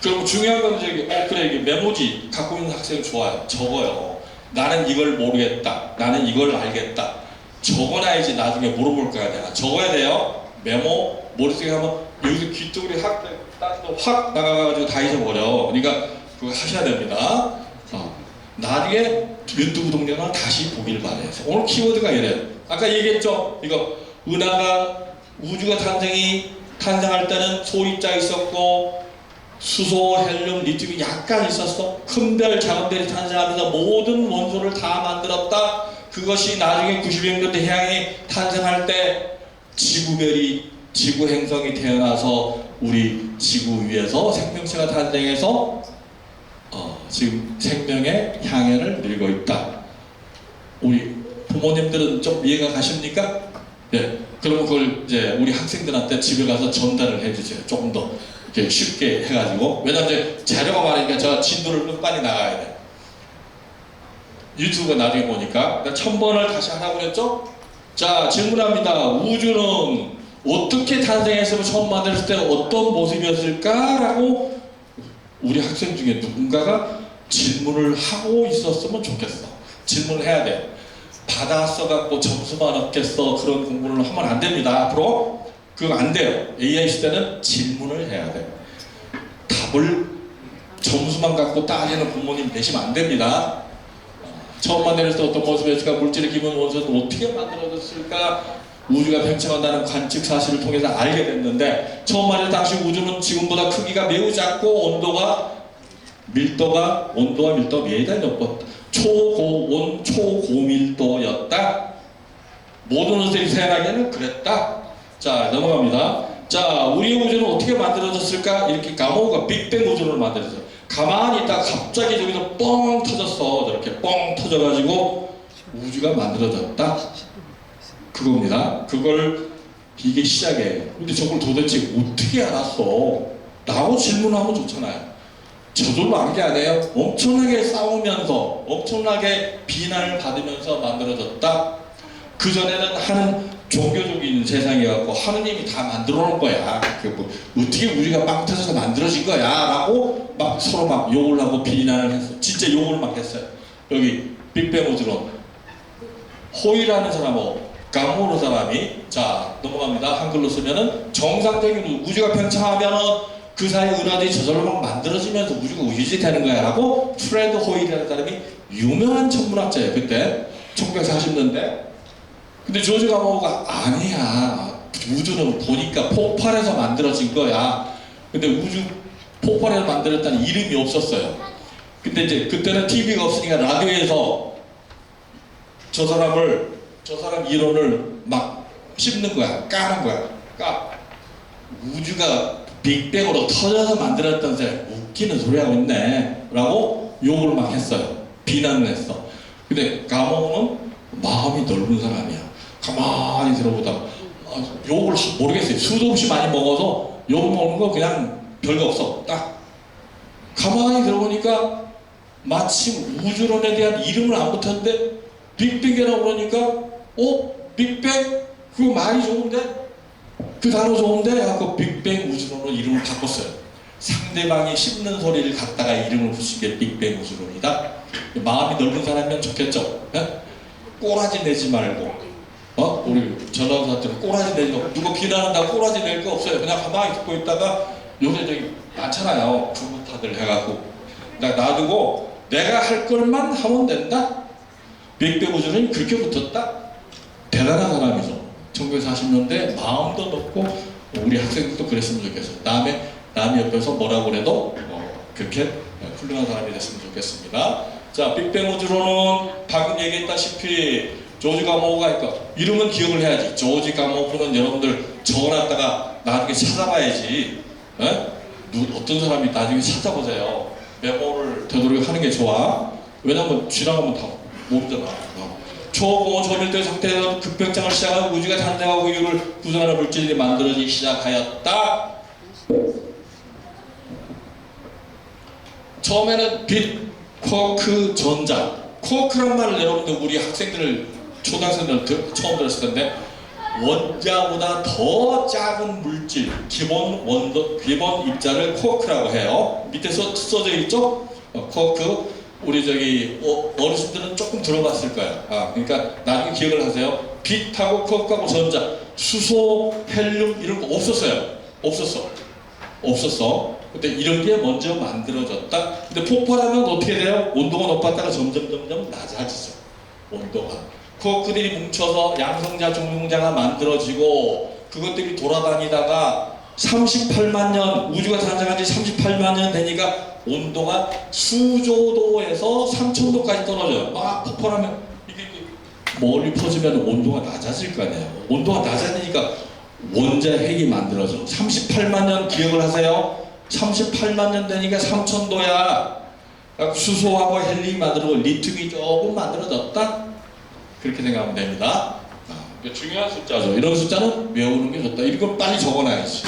그럼 중요한 건 그래 이게 메모지 갖고 있는 학생 좋아요. 적어요. 나는 이걸 모르겠다. 나는 이걸 알겠다. 적어놔야지 나중에 물어볼 거야. 내가 적어야 돼요. 메모 머릿속에 하면 여기서 귀뚜그리 확 나가가지고 다 잊어버려. 그러니까 그거 하셔야 됩니다. 나중에 유튜브 동영상을 다시 보길 바래요. 오늘 키워드가 이래요. 아까 얘기했죠. 이거 은하가 우주가 탄생할 때는 소입자 있었고 수소, 헬륨, 리튬이 약간 있었어. 큰 별, 작은 별이 탄생하면서 모든 원소를 다 만들었다. 그것이 나중에 90년대 해양이 탄생할 때 지구 행성이 태어나서 우리 지구 위에서 생명체가 탄생해서 지금 생명의 향연을 밀고 있다. 우리 부모님들은 좀 이해가 가십니까? 네. 그러면 그걸 이제 우리 학생들한테 집에 가서 전달을 해주세요. 조금 더 이렇게 쉽게 해가지고. 왜냐면 이제 자료가 많으니까 저 진도를 끝까지 나가야 돼. 유튜브가 나중에 보니까 1000번을 다시 하라고 그랬죠? 자, 질문합니다. 우주는 어떻게 탄생했으면 처음 만들었을 때 어떤 모습이었을까라고 우리 학생 중에 누군가가 질문을 하고 있었으면 좋겠어. 질문을 해야 돼. 받아써갖고 점수만 얻겠어. 그런 공부를 하면 안 됩니다. 앞으로 그거 안 돼요. AI 시대는 질문을 해야 돼. 답을 점수만 갖고 따지는 부모님 되시면 안 됩니다. 처음 만들었을 때 어떤 모습이었을까? 물질의 기본 원소는 어떻게 만들어졌을까? 우주가 팽창한다는 관측 사실을 통해서 알게 됐는데 처음 만들 당시 우주는 지금보다 크기가 매우 작고 밀도가 매달 몇 번 초고밀도였다. 모든 것들이 태어나기에는 그랬다. 자, 넘어갑니다. 자, 우리 우주는 어떻게 만들어졌을까? 이렇게 가모가 빅뱅 우주를 만들었어요. 가만히 있다가 갑자기 저기서 뻥 터졌어. 저렇게 뻥 터져가지고 우주가 만들어졌다. 그겁니다. 그걸 이게 시작이에요. 근데 저걸 도대체 어떻게 알았어? 라고 질문하면 좋잖아요. 저절로 안 게 아니에요. 엄청나게 싸우면서 엄청나게 비난을 받으면서 만들어졌다. 그전에는 하는 종교적인 세상이었고 하느님이 다 만들어 놓은 거야. 뭐 어떻게 우리가 빵 터져서 만들어진 거야 라고 막 서로 막 욕을 하고 비난을 했어. 진짜 욕을 막 했어요. 여기 빅뱅 우주론 호이라는 사람하고 강모르 사람이, 자 넘어갑니다. 한글로 쓰면은 정상적인 우주가 팽창하면은 그 사이 은하들이 저절로 막 만들어지면서 우주가 유지되는 거야 라고 프레드 호일이라는 사람이 유명한 천문학자예요. 그때 1940년대. 근데 조지 가모가 아니야, 우주는 보니까 폭발해서 만들어진 거야. 근데 우주 폭발해서 만들었다는 이름이 없었어요. 근데 이제 그때는 TV가 없으니까 라디오에서 저 사람 이론을 막 씹는 거야. 까는 거야. 우주가 빅뱅으로 터져서 만들었던 새 웃기는 소리 하고 있네 라고 욕을 막 했어요. 비난을 했어. 근데 가모는 마음이 넓은 사람이야. 가만히 들어보다 욕을 모르겠어요. 수도 없이 많이 먹어서 욕 먹는 거 그냥 별거 없어. 딱 가만히 들어보니까 마침 우주론에 대한 이름을 안 붙였는데 빅뱅이라고 그러니까 빅뱅? 그거 말이 좋은데? 그 단어 좋은데? 하고 빅뱅 우주론으로 이름을 바꿨어요. 상대방이 씹는 소리를 갖다가 이름을 붙인 게 빅뱅 우주론이다. 마음이 넓은 사람이면 좋겠죠? 네? 꼬라지 내지 말고 우리 전화사한테는 꼬라지 내지 말고 누가 비난한다고 꼬라지 낼 거 없어요. 그냥 가만히 듣고 있다가 요새 저기 많잖아요. 구구타들 해갖고 놔두고 내가 할 것만 하면 된다? 빅뱅 우주론이 그렇게 붙었다? 대단한 사람이죠. 1940년대 마음도 높고 우리 학생들도 그랬으면 좋겠어요. 남이 옆에서 뭐라고 그래도 그렇게 훌륭한 사람이 됐으면 좋겠습니다. 자, 빅뱅 우주론은 방금 얘기했다시피 조지 가모가 있고 이름은 기억을 해야지. 조지 가모프는 여러분들 적어놨다가 나중에 찾아봐야지. 어떤 사람이 나중에 찾아보세요. 메모를 되도록 하는 게 좋아. 왜냐면 지나가면 다 모르잖아. 초고온 초밀도 상태에서 급변장을 시작하고 우주가 탄생하고 이유를 구성하는 물질이 만들어지기 시작하였다. 처음에는 빛, 쿼크, 전자. 쿼크란 말을 여러분들 우리 학생들 초등학생들 처음 들었을 텐데 원자보다 더 작은 물질, 기본 입자를 쿼크라고 해요. 밑에 써져 있죠? 쿼크. 우리 저기 어르신들은 조금 들어봤을 거예요. 그러니까 나중에 기억을 하세요. 빛하고 쿼크하고 전자, 수소, 헬륨 이런 거 없었어요. 없었어. 근데 이런 게 먼저 만들어졌다. 근데 폭발하면 어떻게 돼요? 온도가 높았다가 점점 낮아지죠. 온도가. 쿼크들이 뭉쳐서 양성자, 중성자가 만들어지고 그것들이 돌아다니다가 38만 년, 우주가 탄생한 지 38만 년 되니까 온도가 수조도에서 3000도까지 떨어져요. 막 폭발하면 이게 멀리 퍼지면 온도가 낮아질 거 아니에요. 온도가 낮아지니까 원자 핵이 만들어져. 38만 년 기억을 하세요. 38만 년 되니까 3000도야. 수소하고 헬륨이 만들어지고 리튬이 조금 만들어졌다. 그렇게 생각하면 됩니다. 중요한 숫자죠. 이런 숫자는 외우는 게 좋다. 이걸 빨리 적어놔야지.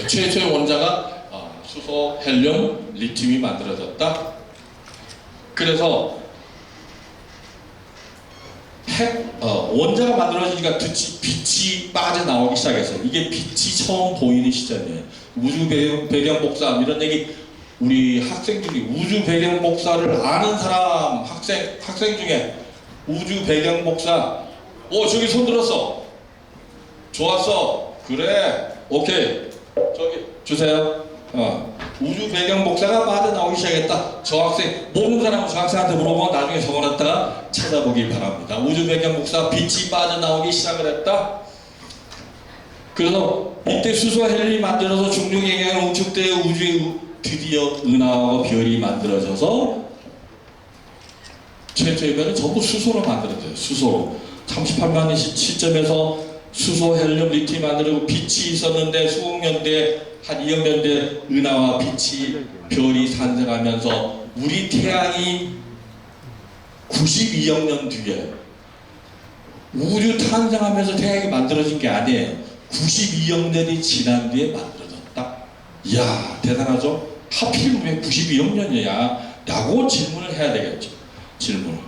최초의 원자가 수소, 헬륨, 리튬이 만들어졌다. 그래서 원자가 만들어지니까 빛이 빠져나오기 시작했어요. 이게 빛이 처음 보이는 시점이에요. 우주 배경 복사 이런 얘기 우리 학생들이 우주 배경 복사를 아는 사람 학생 중에 우주 배경 복사 저기 손 들었어. 좋았어. 그래. 오케이. 저기 주세요. 우주 배경 복사가 빠져나오기 시작했다. 저 학생 모르는 사람은 저 학생한테 물어보고 나중에 적어놨다가 찾아보기 바랍니다. 우주 배경 복사 빛이 빠져나오기 시작을 했다. 그래서 이때 수소와 헬륨이 만들어서 중력에 의한 우측대의 우주에 드디어 은하와 별이 만들어져서 최초이면 전부 수소로 만들어져요. 수소로. 38만 년 시점에서 수소, 헬륨, 리튬 만들고 빛이 있었는데 수억 년 뒤에 한 2억 년 뒤에 은하와 빛이 별이 산생하면서 우리 태양이 92억 년 뒤에 우주 탄생하면서 태양이 만들어진 게 아니에요. 92억 년이 지난 뒤에 만들어졌다. 이야, 대단하죠? 하필 왜 92억 년이야? 라고 질문을 해야 되겠죠. 질문을.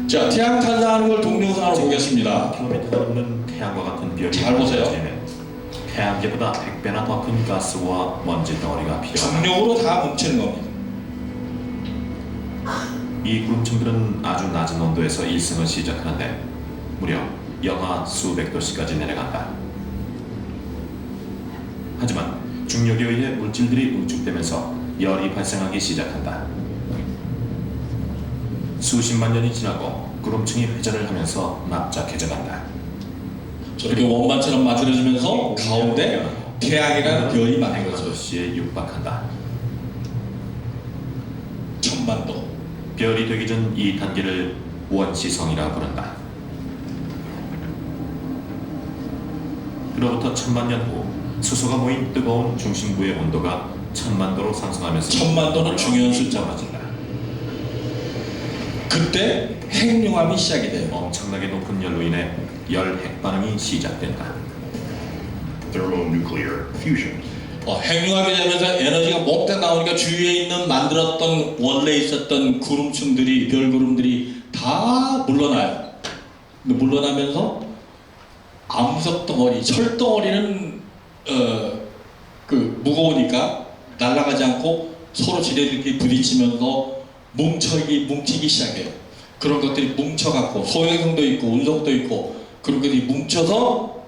자, 태양 탄생하는 걸 동영상으로 보겠습니다. 킬로미터가 넘는 태양과 같은 별이 잘 보세요. 탄생에는 태양계보다 100배나 더 큰 가스와 먼지 덩어리가 필요하다. 중력으로 다 뭉치는 겁니다. 이 구름층들은 아주 낮은 온도에서 일생을 시작하는데 무려 영하 수백 도씨까지 내려간다. 하지만 중력에 의해 물질들이 응축되면서 열이 발생하기 시작한다. 수십만 년이 지나고 구름층이 회전을 하면서 납작해져 간다. 저렇게 원반처럼 만들어지면서 가운데 태양이라는 별이 만들어져요. 도시에 육박한다. 천만도. 별이 되기 전 이 단계를 원시성이라 부른다. 그로부터 1000만 년 후 수소가 모인 뜨거운 중심부의 온도가 1000만도로 상승하면서 1000만도는 중요한 숫자입니다. 떨어진다. 그때 핵융합이 시작이 돼요. 엄청나게 높은 열로 인해 열 핵반응이 시작된다. thermonuclear fusion. 핵융합이 되면서 에너지가 목대 나오니까 주위에 있는 만들었던 원래 있었던 구름층들이 별구름들이 다 물러나요. 근데 물러나면서 암석 덩어리, 철 덩어리는 무거우니까 날아가지 않고 서로 지네들끼리 부딪히면서 뭉치기 시작해요. 그런 것들이 뭉쳐갖고 소행성도 있고 운석도 있고 그런 것들이 뭉쳐서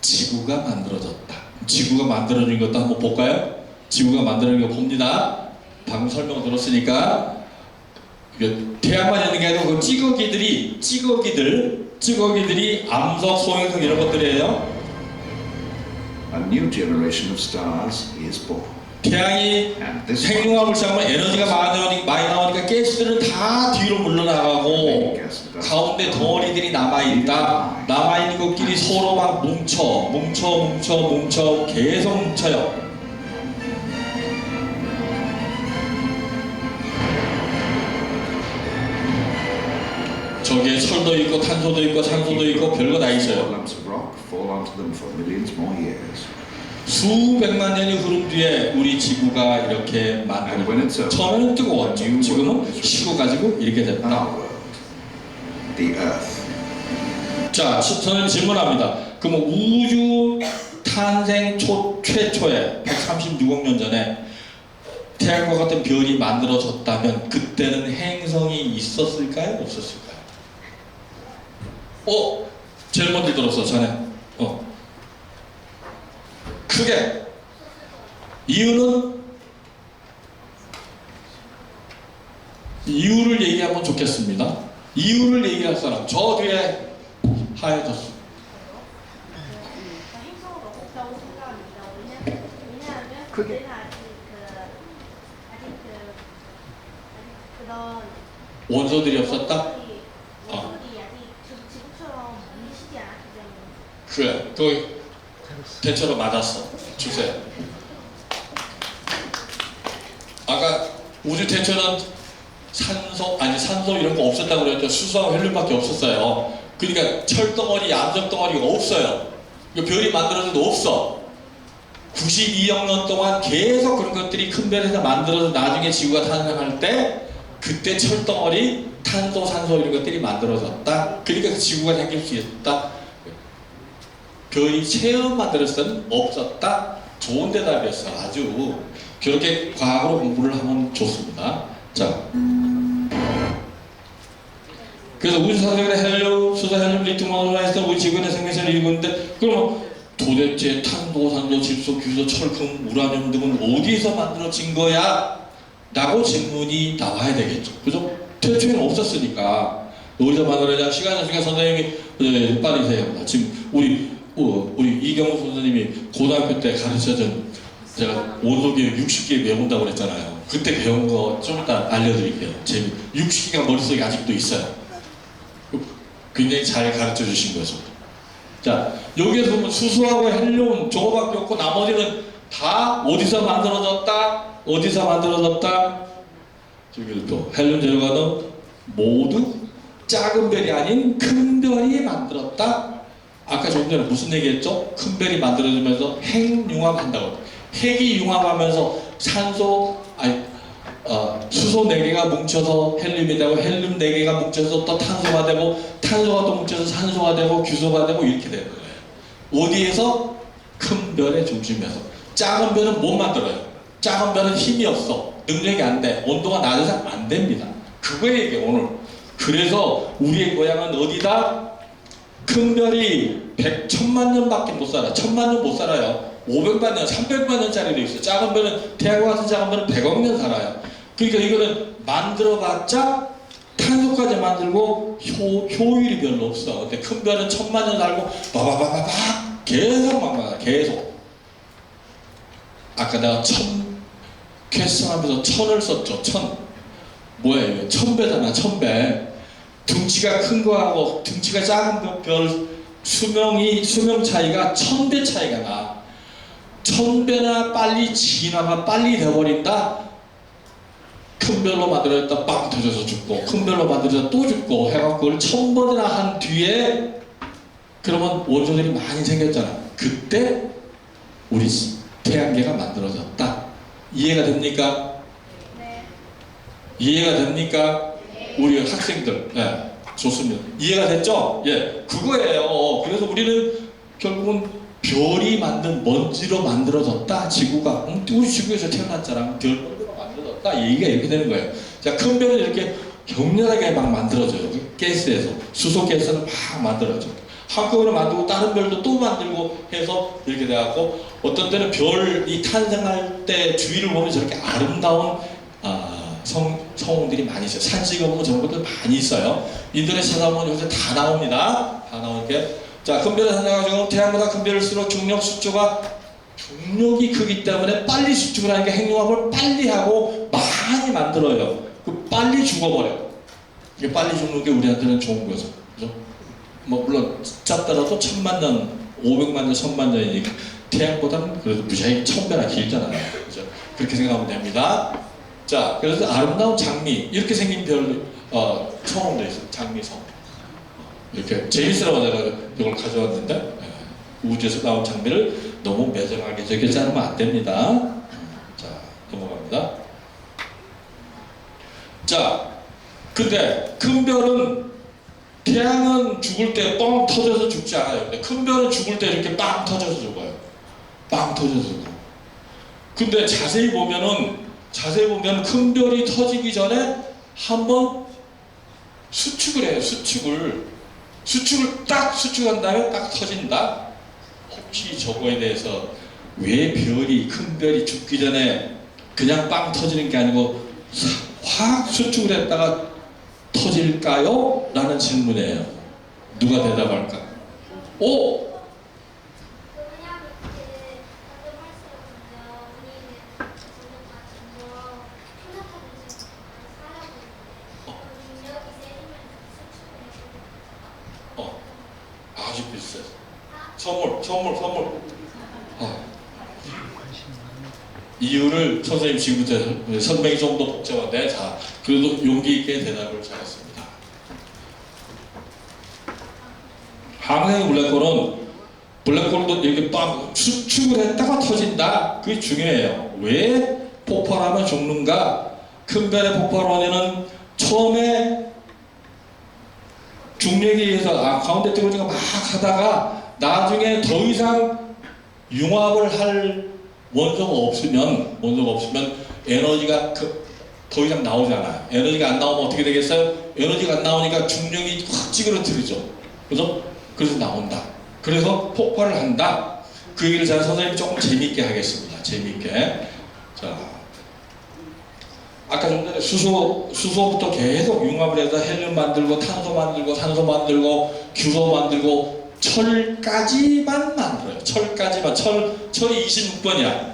지구가 만들어졌다. 지구가 만들어진 것도 한번 볼까요? 지구가 만들어진 거 봅니다. 방금 설명 들었으니까 태양만 있는 게 아니고 그 찌꺼기들이 암석, 소행성 이런 것들이에요. A new generation of stars is born. 태양이 And this 핵융합을 시작하면 에너지가 많이 나오니까 가스들은 다 뒤로 물러나가고 가운데 덩어리들이 남아있다. 남아있는 것끼리 서로 막 뭉쳐 계속 뭉쳐요. 저기에 철도 있고 탄소도 있고 산소도 있고 별거 다 있어요. lumps of rock fall onto them for millions more years. 수백만 년이 흐른 뒤에 우리 지구가 이렇게 만들어졌어요. 처음에는 뜨거웠죠. 지금은 식어가지고 이렇게 됐다. Our world, the Earth. 자, 저는 질문합니다. 그럼 우주 탄생 최초에 136억 년 전에 태양과 같은 별이 만들어졌다면 그때는 행성이 있었을까요? 없었을까요? 제일 먼저 들었어, 자네. 크게. 이유를 얘기하면 좋겠습니다. 이유를 얘기할 사람. 저 뒤에 하얘졌어. 행성은 없다고 생각합니다. 왜냐하면 그때는 아직 그런 원소들이 없었다? 원소들이 아직 지구처럼 미치지 않았기 때문에. 그래. 그 대체로 맞았어. 주세요. 아까 우주 대체는 산소 이런 거 없었다고 그랬죠. 수소와 헬륨밖에 없었어요. 그러니까 철덩어리, 암석덩어리가 없어요. 별이 만들어져도 없어. 92억 년 동안 계속 그런 것들이 큰 별에서 만들어서 나중에 지구가 탄생할 때 그때 철덩어리, 탄소, 산소 이런 것들이 만들어졌다. 그러니까 지구가 생길 수 있다. 별이 처음 만들었을 때는 없었다. 좋은 대답이었어. 아주 그렇게 과학으로 공부를 하면 좋습니다. 자, 그래서 우주사석에 헬륨, 수소, 헬륨, 리튬, 원소에서 우리 지구의 생명체를 이루고 있는데 그러면 도대체 탄소, 산소, 질소, 규소, 철, 금, 우라늄 등은 어디서 만들어진 거야? 라고 질문이 나와야 되겠죠. 그죠? 태초에는 없었으니까 어디서 만들어야 시간 선생님이 빠르세요. 지금 우리 이경우 선생님이 고등학교 때 가르쳐준 제가 원소교육 60개 외운다고 그랬잖아요. 그때 배운 거 좀 이따 알려드릴게요. 재미. 60기가 머릿속에 아직도 있어요. 굉장히 잘 가르쳐 주신 거죠. 자, 여기에서 보면 수소하고 헬륨 저거밖에 없고 나머지는 다 어디서 만들어졌다, 어디서 만들어졌다. 저기도 또 헬륨 재료가는 모두 작은 별이 아닌 큰 별이 만들었다. 아까 조금 전에 무슨 얘기했죠? 큰 별이 만들어지면서 핵융합한다고. 핵이 융합하면서 수소 4개가 뭉쳐서 헬륨이 되고 헬륨 4개가 뭉쳐서 또 탄소가 되고 탄소가 또 뭉쳐서 산소가 되고 규소가 되고 이렇게 되는 거예요. 어디에서? 큰 별의 중심에서. 작은 별은 못 만들어요. 작은 별은 힘이 없어. 능력이 안 돼. 온도가 낮아서 안 됩니다. 그거예요 이게 오늘. 그래서 우리의 고향은 어디다? 큰 별이 1000만 년밖에 못 살아. 1000만 년 못 살아요. 500만 년, 300만 년짜리도 있어요. 작은 별은, 태양과 같은 작은 별은 100억 년 살아요. 그러니까 이거는 만들어봤자 탄소까지 만들고 효율이 별로 없어. 근데 큰 별은 1000만 년 살고 바바바바박 계속 막막아. 계속. 아까 내가 퀘스천하면서 천을 썼죠. 천. 뭐야 이거? 1000배잖아. 1000배. 등치가 큰 거하고 등치가 작은 별 수명 차이가 1000배 차이가 나. 1000배나 빨리 진화가 빨리 돼버린다. 큰 별로 만들어졌다 빵 터져서 죽고 큰 별로 만들어졌다 또 죽고 해갖고 그걸 1000번이나 한 뒤에 그러면 원소들이 많이 생겼잖아. 그때 우리 태양계가 만들어졌다. 이해가 됩니까? 네. 이해가 됩니까? 우리 학생들. 예, 좋습니다. 이해가 됐죠? 예, 그거예요. 그래서 우리는 결국은 별이 만든 먼지로 만들어졌다. 지구가. 우리 지구에서 태어났잖아. 별 먼지로 만들어졌다. 얘기가 이렇게 되는 거예요. 자, 큰 별은 이렇게 격렬하게 막 만들어져요. 가스에서. 수소 가스는 막 만들어져. 한꺼번에 만들고 다른 별도 또 만들고 해서 이렇게 돼갖고 어떤 때는 별이 탄생할 때 주위를 보면 저렇게 아름다운 성운들이 많이 있어요. 산 찍어보면 저런 것들 많이 있어요. 인터넷 찾아보면 요새 다 나옵니다. 다 나오게. 자, 큰 별을 찾아가지고 태양보다 큰 별일수록 중력이 크기 때문에 빨리 수축을 하니까 핵융합을 빨리 하고 많이 만들어요. 그 빨리 죽어버려요. 이게 빨리 죽는 게 우리한테는 좋은 거죠. 그죠? 뭐 물론 짧더라도 1000만 년, 500만 년, 1000만 년이니까 태양보다는 그래도 무지하게 1000배나 길잖아요. 그죠? 그렇게 생각하면 됩니다. 자, 그래서 아름다운 장미 이렇게 생긴 별 성음도 있어요. 장미성. 이렇게 재밌으라고 내가 이걸 가져왔는데 우주에서 나온 장미를 너무 매정하게 저렇게 자르면 안 됩니다. 자, 넘어갑니다. 자, 근데 큰 별은 태양은 죽을 때 뻥 터져서 죽지 않아요. 근데 큰 별은 죽을 때 이렇게 빵 터져서 죽어요. 빵 터져서 죽어. 근데 자세히 보면 큰 별이 터지기 전에 한번 수축을 해요. 수축을 딱 수축한 다음에 딱 터진다. 혹시 저거에 대해서 왜 큰 별이 죽기 전에 그냥 빵 터지는 게 아니고 확 수축을 했다가 터질까요? 라는 질문이에요. 누가 대답할까? 오! 아주 비슷해. 선물. 이유를 선생님 지금부터 설명이 좀 더 복잡한데, 자, 그래도 용기 있게 대답을 잘했습니다. 항상 블랙홀도 이렇게 빵 수축을 했다가 터진다. 그게 중요해요. 왜 폭발하면 죽는가? 큰 별의 폭발 원인은 처음에 중력에 의해서 가운데 뜨거지가 막 하다가 나중에 더 이상 융합을 할 원소가 없으면 에너지가 더 이상 나오지 않아요. 에너지가 안 나오면 어떻게 되겠어요? 에너지가 안 나오니까 중력이 확 찌그러뜨리죠. 그래서 나온다. 그래서 폭발을 한다. 그 얘기를 제가 선생님이 조금 재미있게 하겠습니다. 재미있게. 자, 아까 좀 전에 수소부터 계속 융합을 해서 헬륨 만들고 탄소 만들고 규소 만들고 철까지만 만들어요. 철이 26번이야.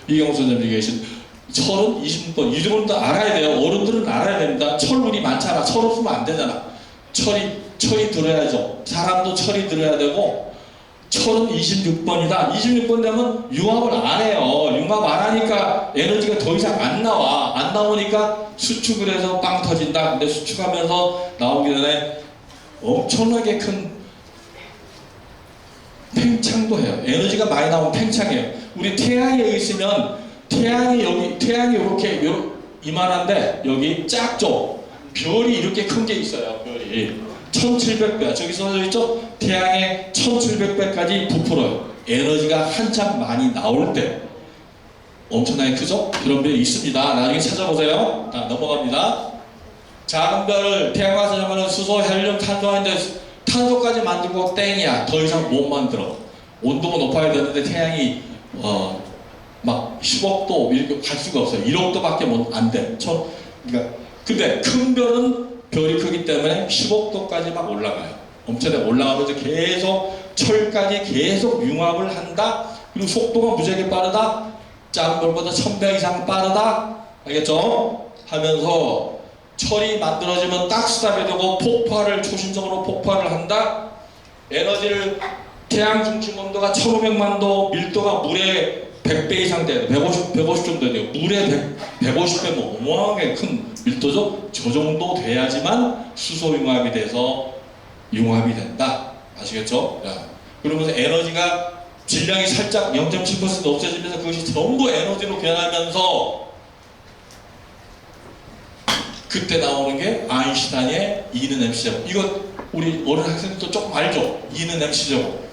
이경수 선생님이 계신 철은 26번. 이 정도 알아야 돼요. 어른들은 알아야 됩니다. 철물이 많잖아. 철 없으면 안 되잖아. 철이 들어야죠. 사람도 철이 들어야 되고, 철은 26번이다. 26번 되면 융합을 안 해요. 융합 안 하니까 에너지가 더 이상 안 나와. 안 나오니까 수축을 해서 빵 터진다. 근데 수축하면서 나오기 전에 엄청나게 큰 팽창도 해요. 에너지가 많이 나오면 팽창해요. 우리 태양에 있으면 태양이 이렇게 이만한데 여기 작죠. 별이 이렇게 큰 게 있어요. 별이 1700배. 저기 써져 있죠? 태양의 1700배까지 부풀어요. 에너지가 한참 많이 나올 때 엄청나게 크죠? 그런 별이 있습니다. 나중에 찾아보세요. 자, 넘어갑니다. 작은 별 태양과 사자마는 수소, 헬륨, 탄소인데 탄소까지 만들고 땡이야. 더 이상 못 만들어. 온도가 높아야 되는데 태양이 막 10억도 이렇게 갈 수가 없어요. 1억도밖에 안 돼. 그러니까 근데 큰 별은 별이 크기 때문에 10억도까지 막 올라가요. 엄청나게 올라가면서 계속 철까지 계속 융합을 한다. 그리고 속도가 무지하게 빠르다. 작은 별보다 1000배 이상 빠르다. 알겠죠? 하면서 철이 만들어지면 딱스탑이 되고 초신성으로 폭발을 한다. 에너지를 태양 중심 온도가 1500만 도, 밀도가 물의 100배 이상 돼요. 150 정도 돼요. 물의 150배면 어마어마하게 큰 밀도죠. 저 정도 돼야지만 수소 융합이 돼서 융합이 된다. 아시겠죠? 야. 그러면서 에너지가 질량이 살짝 0.7% 없어지면서 그것이 전부 에너지로 변하면서 그때 나오는 게 아인슈타인의 E는 mc제곱. 이거 우리 어린 학생들도 조금 알죠? E는 mc제곱.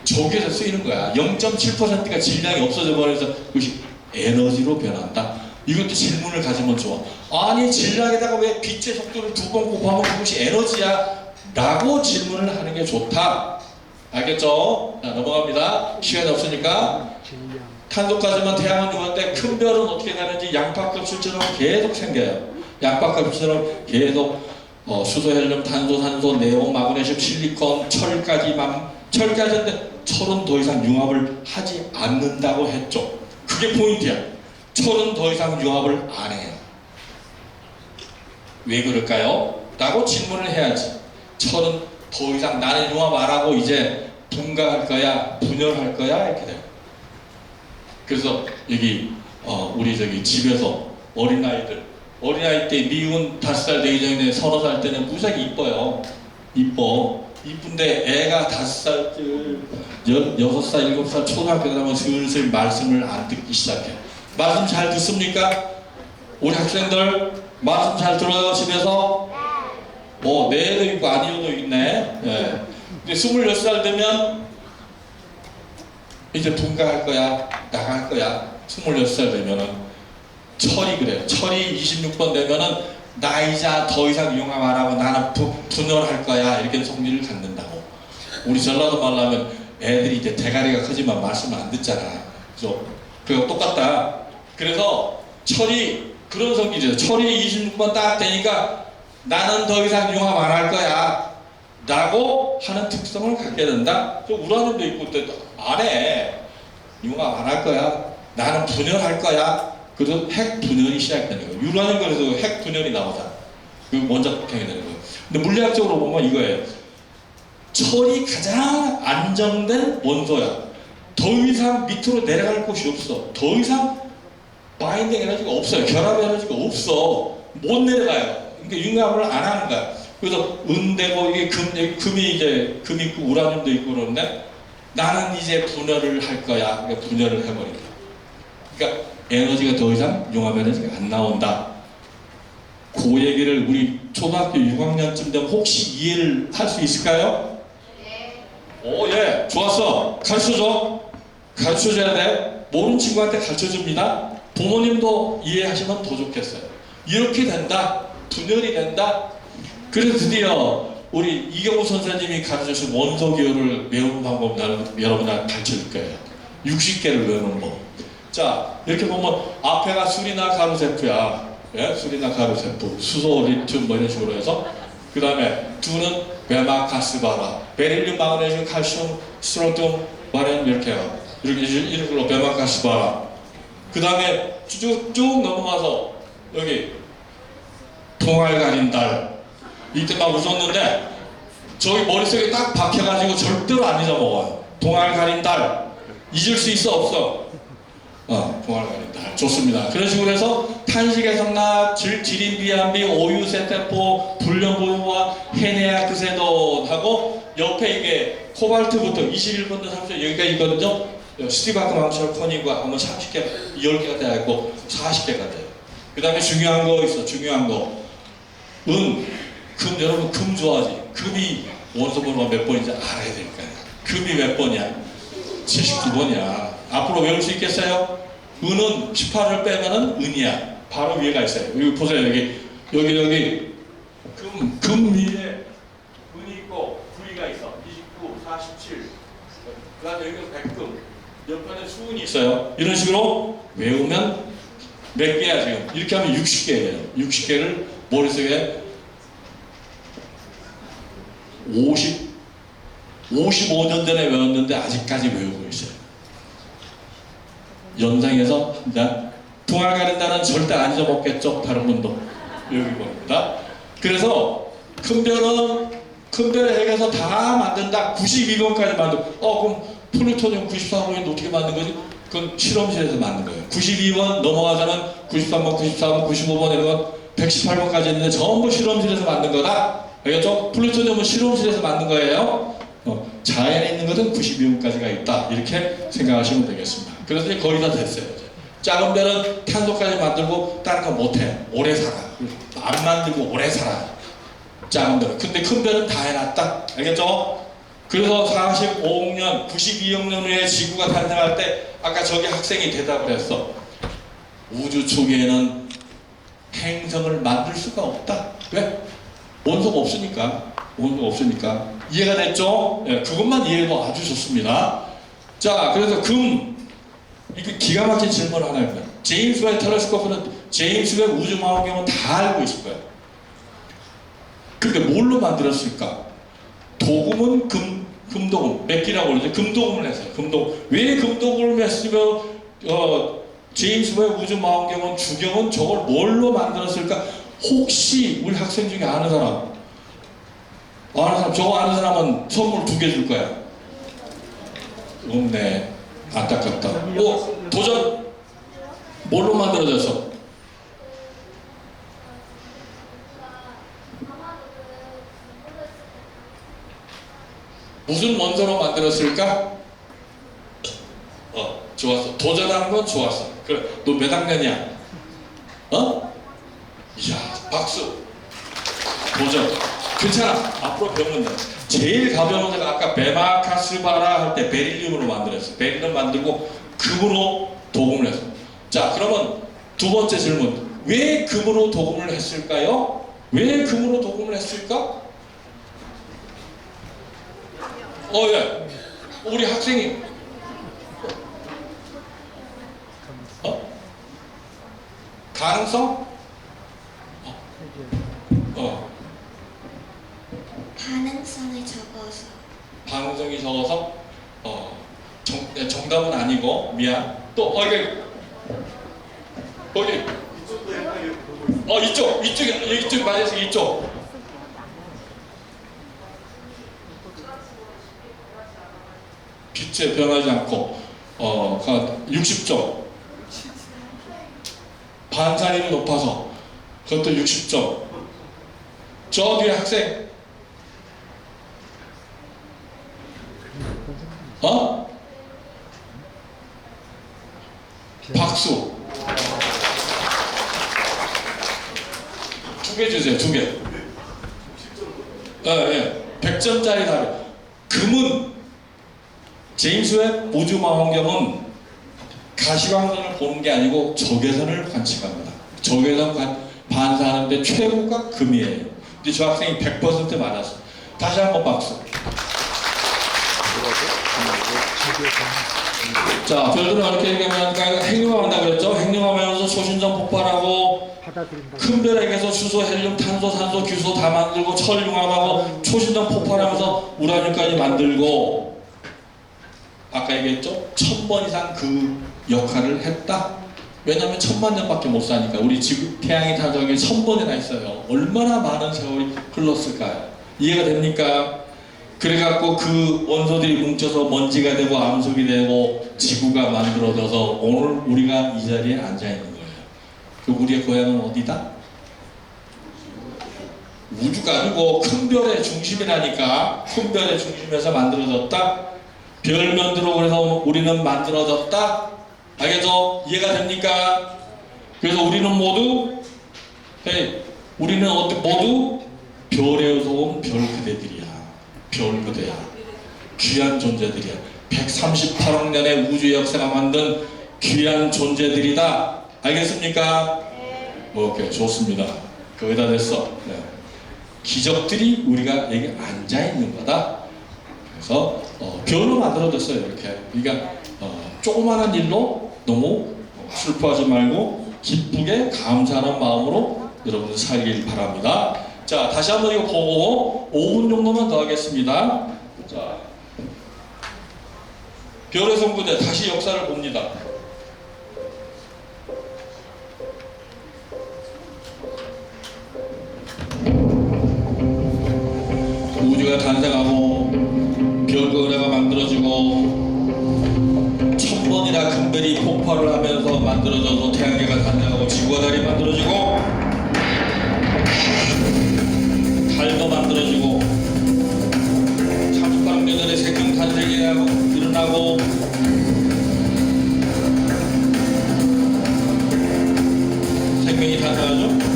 저기에서 쓰이는 거야. 0.7%가 질량이 없어져 버려서 그것이 에너지로 변한다. 이것도 질문을 가지면 좋아. 아니 질량에다가 왜 빛의 속도를 2번 곱하면 그것이 에너지야? 라고 질문을 하는 게 좋다. 알겠죠? 자, 넘어갑니다. 시간이 없으니까. 탄소까지만 태양은 누구인데 큰 별은 어떻게 되는지 양파급수처럼 계속 생겨요. 양파급수처럼 계속 수소, 헬륨, 탄소, 산소, 네온, 마그네슘, 실리콘, 철까지인데 철은 더 이상 융합을 하지 않는다고 했죠. 그게 포인트야. 철은 더 이상 융합을 안 해요. 왜 그럴까요? 라고 질문을 해야지. 철은 더 이상 나는 융합 안 하고 이제 분가할 거야, 분열할 거야 이렇게 돼요. 그래서 여기 우리 저기 집에서 어린아이 때 미운 5살 되기 전에 30살 때는 무지하게 이뻐요. 이쁜데 애가 5살, 6살, 7살 초등학교 가면 슬슬 말씀을 안 듣기 시작해. 말씀 잘 듣습니까? 우리 학생들 말씀 잘 들어요 집에서? 네도 있고 아니요도 있네. 예. 근데 26살 되면 이제 분가할 거야, 나갈 거야. 26살 되면은 철이 그래요. 철이 26번 되면은 나 이제 더 이상 융합 안 하고 나는 분열할 거야. 이렇게 성질을 갖는다고. 우리 전라도 말로 하면 애들이 이제 대가리가 크지만 말씀을 안 듣잖아. 그죠? 그거 똑같다. 그래서 철이 그런 성질이에요. 철이 26번 딱 되니까 나는 더 이상 융합 안 할 거야. 라고 하는 특성을 갖게 된다. 우라늄도 있고 안 해. 융합 안 할 거야. 나는 분열할 거야. 그래서 핵 분열이 시작되는 거예요. 유라늄 그래서 핵 분열이 나오잖아. 그 먼저 폭행이 되는 거예요. 근데 물리학적으로 보면 이거예요. 철이 가장 안정된 원소야. 더 이상 밑으로 내려갈 곳이 없어. 더 이상 바인딩 에너지가 없어요. 결합 에너지가 없어. 못 내려가요. 그러니까 융합을 안 하는 거야. 그래서 은되고 이게 금이 있고 우라늄도 있고 그러는데 나는 이제 분열을 할 거야. 그러니까 분열을 해버린다. 그러니까 에너지가 더 이상 융합 에너지가 안 나온다. 그 얘기를 우리 초등학교 6학년쯤 되면 혹시 이해를 할 수 있을까요? 네. 예. 좋았어. 가르쳐줘야 돼. 모르는 친구한테 가르쳐줍니다. 부모님도 이해하시면 더 좋겠어요. 이렇게 된다. 분열이 된다. 그래서 드디어 우리 이경우 선생님이 가르쳐주신 원소 기호를 외우는 방법 여러분한테 가르쳐줄 거예요. 60개를 외우는 법. 자, 이렇게 보면 앞에가 수리나 가루세프야. 예? 수리나 가루세프, 수소, 리튬 뭐 이런 식으로 해서 그 다음에 두는 베마카스바라, 베릴륨, 마그네슘, 칼슘, 스트론튬, 바리움 이렇게 해요. 이렇게 식으로 베마카스바라. 그 다음에 쭉 넘어가서 여기 동알 가린 달 이때 막 웃었는데 저기 머릿속에 딱 박혀가지고 절대로 안 잊어먹어요. 동알 가린 달 잊을 수 있어 없어? 동알 가린 달 좋습니다. 그런 식으로 해서 탄식의 성납, 지린비암비, 오유세테포, 불륜보유와 헤네아 그세돈 하고 옆에 이게 코발트부터 21번도 30번 여기까지 있거든요. 스티바크 망철 커니가 하면 30개, 10개가 되어 있고 40개가 돼요. 그 다음에 중요한 거 있어. 중요한 거. 금, 여러분 금 좋아하지? 금이 원소번호가 몇 번인지 알아야 되니까요. 금이 몇 번이야? 79번이야. 앞으로 외울 수 있겠어요? 은은 18을 빼면은 은이야. 바로 위에가 있어요. 여기 보세요. 여기 금 위에 은이 있고 V가 있어. 29, 47. 그 다음에 여기는 백금. 옆에는 수은이 있어요. 이런 식으로 외우면 몇 개야 지금? 이렇게 하면 60개예요. 60개를 머릿속에 55년 전에 외웠는데 아직까지 외우고 있어요. 연상해서 동알 가린다는 절대 안 잊어먹겠죠. 다른 분도 여기 보입니다. 그래서 큰 별의 핵에서 다 만든다. 92번까지 만들고 그럼 플루토늄 94번이 어떻게 만든 거지? 그건 실험실에서 만든 거예요. 92번 넘어가서는 93번, 94번, 95번 이런 건 118번까지 있는데 전부 실험실에서 만든 거다. 알겠죠? 플루토늄은 실험실에서 만든 거예요. 자연에 있는 것은 92번까지가 있다. 이렇게 생각하시면 되겠습니다. 그래서 이제 거의 다 됐어요. 작은 별은 탄소까지 만들고 다른 거 못해. 오래 살아. 안 만들고 오래 살아. 작은 별은. 근데 큰 별은 다 해놨다. 알겠죠? 그래서 45억 년, 92억 년 후에 지구가 탄생할 때 아까 저기 학생이 대답을 했어. 우주 초기에는 행성을 만들 수가 없다. 왜? 원소가 없으니까. 원소가 없으니까. 이해가 됐죠? 네, 그것만 이해해도 아주 좋습니다. 자, 그래서 이게 기가 막힌 질문 하나입니다. 제임스 웹 텔레스코프는 제임스 웹 우주망원경은 다 알고 있을 거예요. 그러니까 뭘로 만들었을까? 도금은 금도금, 맥기라고 그러죠. 금도금을 했어요. 금도금. 왜 금도금을 했으면 제임스 웹 우주망원경은 주경은 저걸 뭘로 만들었을까? 혹시 우리 학생 중에 아는 사람? 저거 아는 사람은 선물 2개 줄 거야. 없네. 안타깝다. 도전! 뭘로 만들어졌어? 무슨 원소로 만들었을까? 좋았어. 도전하는 건 좋았어. 그래, 너 몇 학년이야? 이야, 박수. 도전. 괜찮아. 앞으로 배우면 돼. 제일 가벼운 데가 아까 베마카스바라 할 때 베릴륨으로 만들었어. 베릴륨 만들고 금으로 도금을 했어. 자, 그러면 두 번째 질문. 왜 금으로 도금을 했을까요? 왜 금으로 도금을 했을까? 예. 우리 학생이 가능성? 반응성이 적어서. 반응성이 적어서? 정답은 아니고 미안. 또 거기 이쪽 맞아서 이쪽. 빛에 변하지 않고 60점. 반사율이 높아서 그것도 60점. 저 뒤에 학생 박수. 2개 주세요. 2개. 100점짜리 답이. 금은 제임스 웹 우주망원경은 가시광선을 보는 게 아니고 적외선을 관측합니다. 적외선 반사하는데 최고가 금이에요. 근데 저 학생이 100% 맞았어. 다시 한번 박수. 자, 별들은 어떻게 얘기하면 핵융합한다고 그랬죠? 핵융합하면서 초신전 폭발하고 큰 별에게서 수소, 헬륨, 탄소, 산소, 규소 다 만들고 철융합하고 초신전 폭발하면서 우라늄까지 만들고 아까 얘기했죠? 1000번 이상 그 역할을 했다. 왜냐하면 1000만 년밖에 못 사니까. 우리 지구 태양이 탄생하기 1000번이나 했어요. 얼마나 많은 세월이 흘렀을까요? 이해가 됩니까? 그래갖고 그 원소들이 뭉쳐서 먼지가 되고 암석이 되고 지구가 만들어져서 오늘 우리가 이 자리에 앉아 있는 거예요. 그 우리의 고향은 어디다? 우주가 아니고 큰 별의 중심이라니까. 큰 별의 중심에서 만들어졌다. 별면으로 그래서 우리는 만들어졌다. 알겠죠? 이해가 됩니까? 그래서 우리는 모두 우리는 모두 별에서 온 별 그대들이야. 별 그대야. 귀한 존재들이야. 138억 년의 우주 역사가 만든 귀한 존재들이다. 알겠습니까? 오케이, 좋습니다. 거기다 됐어. 네. 기적들이 우리가 여기 앉아 있는 거다. 그래서 별로 만들어졌어요. 이렇게. 그러니까 조그마한 일로 너무 슬퍼하지 말고 기쁘게 감사하는 마음으로 여러분들 살길 바랍니다. 자, 다시 한번 이거 보고 5분 정도만 더 하겠습니다. 자, 별의 성부대 다시 역사를 봅니다. 우주가 탄생하고 별거래가 만들어지고 1000번이나 큰 별이 폭발을 하면서 만들어져서 태양계가 탄생하고 지구가 달이 만들어지고 달도 만들어지고 38억 년 전에 생명 탄생이 일어나고 생명이 탄생하죠.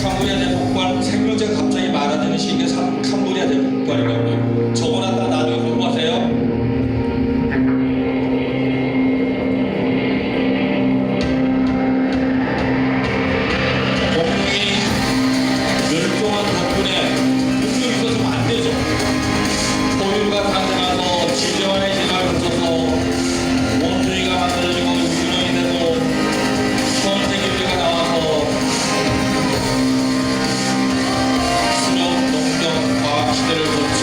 캄브리아 대폭발, 생명체가 갑자기 많아지는 시기에 캄브리아 대폭발이라고 해요. 적어놨다 나중에 공부하세요. 공룡이 멸종한 덕분에 공룡이 있어서는 안 되죠. 포유류가 탄생하고 지저환의 진화를 거쳐서 원숭이가 만들어지고 유령이 되고 천생기류가 나와서 과학 시대를 거쳐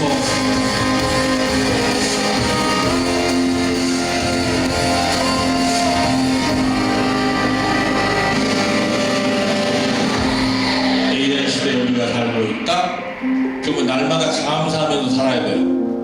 내일의 시대에 우리가 살고 있다. 그러면 날마다 감사하면서 살아야 돼요.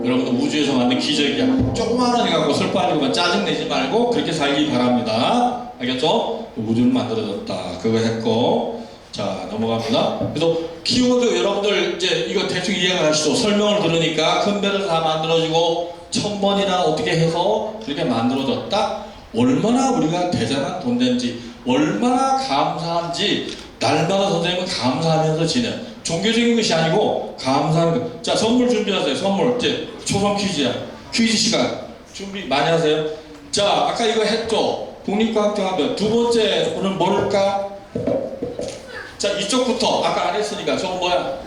여러분들 우주에서 만든 기적이야. 조그마한 애 갖고 슬퍼하려고 짜증내지 말고 그렇게 살기 바랍니다. 알겠죠? 우주를 만들어졌다. 그거 했고. 자, 넘어갑니다. 그래서 키워드 여러분들 이제 이거 대충 이해가 가시죠? 설명을 들으니까 큰 별을 다 만들어지고 1000번이나 어떻게 해서 그렇게 만들어졌다. 얼마나 우리가 대단한 돈된지, 얼마나 감사한지 날마다 선생님은 감사하면서 지내. 종교적인 것이 아니고 감사하는 것. 자, 선물 준비하세요. 선물. 이제 초성 퀴즈야. 퀴즈 시간 준비 많이 하세요. 자, 아까 이거 했죠? 국립과학정학교 두 번째 오늘 뭘까? 자, 이쪽부터 아까 안 했으니까 저거 뭐야?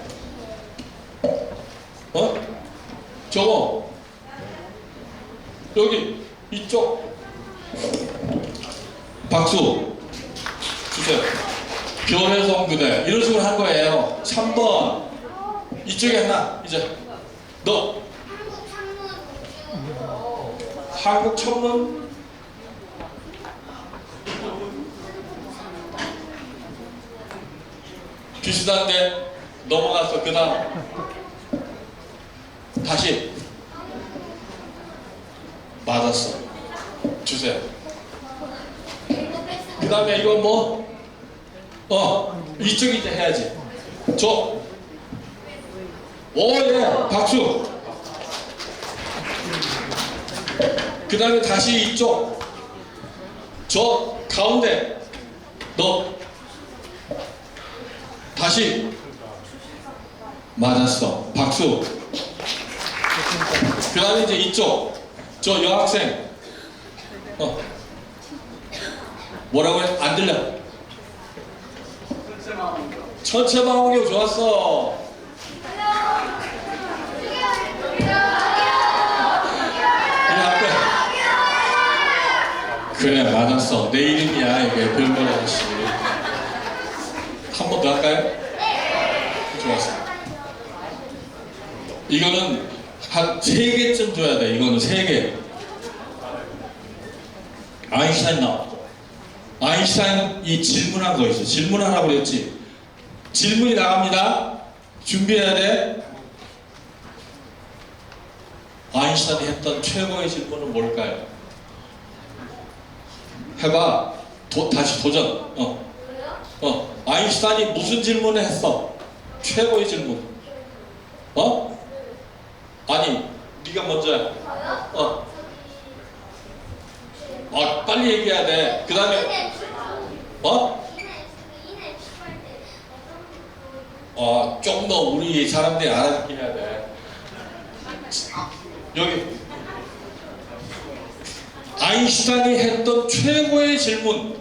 저거 여기 이쪽 박수 주세요. 별의 성부대 이런 식으로 한 거예요. 3번 이쪽에 하나. 이제 너 한국 천문 비슷한데 넘어갔어. 그 다음 다시 맞았어. 주세요. 그 다음에 이건 뭐? 이쪽이 이제 해야지. 예, 박수. 그 다음에 다시 이쪽. 저 가운데. 너 다시 맞았어. 박수. 그 다음에 이제 이쪽. 저 여학생. 뭐라고 해? 안 들려. 천체망원경 좋았어. 이 앞에. 그래, 맞았어. 내 이름이야. 이게 별별 아저씨. 한 번 더 할까요? 좋았어. 이거는 한 3개쯤 줘야 돼. 이거는 3개. 아인슈타인 나왔죠. 아인슈타인이 질문한 거 있어. 질문하라고 그랬지. 질문이 나갑니다. 준비해야 돼. 아인슈타인이 했던 최고의 질문은 뭘까요? 해봐. 다시 도전. 아인슈타인이 무슨 질문을 했어? 최고의 질문. 아니, 네가 먼저야. 빨리 얘기해야 돼. 그 다음에 좀 더 우리 사람들이 알아듣게 해야 돼. 여기 아인슈타인이 했던 최고의 질문.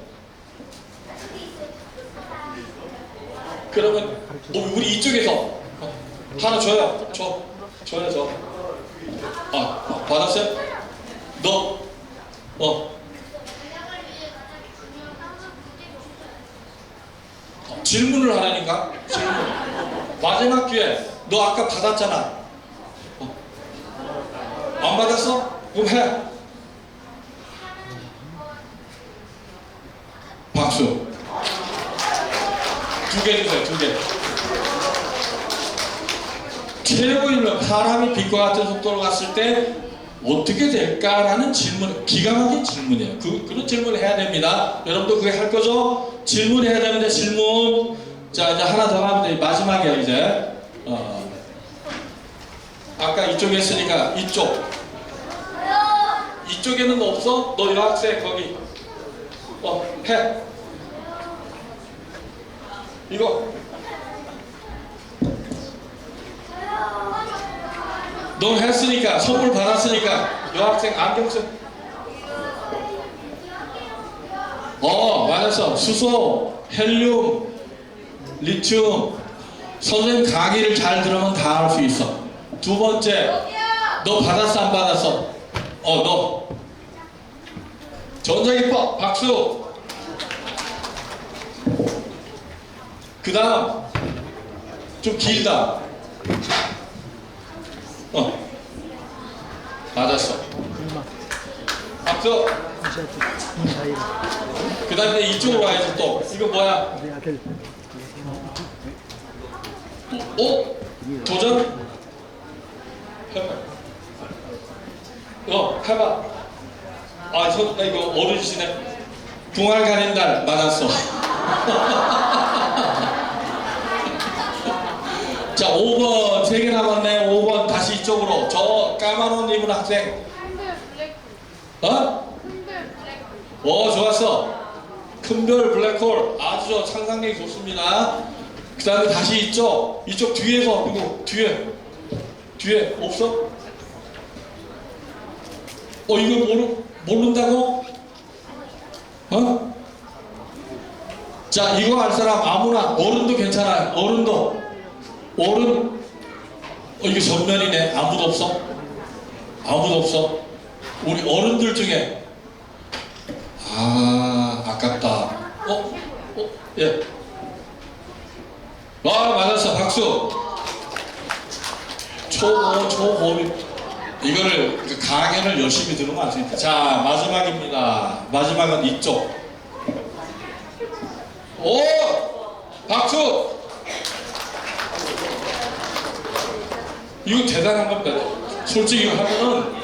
그러면 우리 이쪽에서 하나 줘요. 줘요. 받았어요? 질문을 하라니까. 질문. 마지막 기회. 너 아까 받았잖아. 안 받았어? 그럼 해. 박수. 2개 주세요. 2개. 최고인은 사람이 빛과 같은 속도로 갔을 때 어떻게 될까라는 질문, 기가 막힌 질문이에요. 그런 질문을 해야 됩니다. 여러분도 그게 할 거죠? 질문해야 되는데 질문. 자, 이제 하나 더 하면 돼. 마지막이야 이제. 아까 이쪽에 했으니까 이쪽에는 없어? 너 여학생 거기 해. 이거 너 했으니까, 선물 받았으니까 여학생 안경 쓰. 맞았어. 수소, 헬륨, 리튬. 선생님 강의를 잘 들으면 다 알 수 있어. 2번째, 너 받았어 안 받았어? 너 전자기법 박수. 그 다음 좀 길다. 맞았어. 박수. 그 다음에 이쪽으로 와야지 또. 이거 뭐야? 도전? 해봐. 해봐. 나 이거 어르신이네. 붕알 가린 날 맞았어. 자, 5번 3개 남았네. 5번 다시 이쪽으로. 저 까만 옷 입은 학생. 좋았어. 큰별 블랙홀. 아주 상상력이 좋습니다. 그 다음에 다시 이쪽 뒤에서. 그리고 뒤에 없어? 이거 모른다고? 자, 이거 알 사람 아무나. 어른도 괜찮아요. 어른. 이게 전면이네. 아무도 없어. 우리 어른들 중에. 아깝다. 예. 맞았어. 박수. 초고비. 이거를 강연을 열심히 들으면 알 수 있다. 자, 마지막입니다. 마지막은 이쪽. 박수. 이거 대단한 겁니다. 솔직히 하면은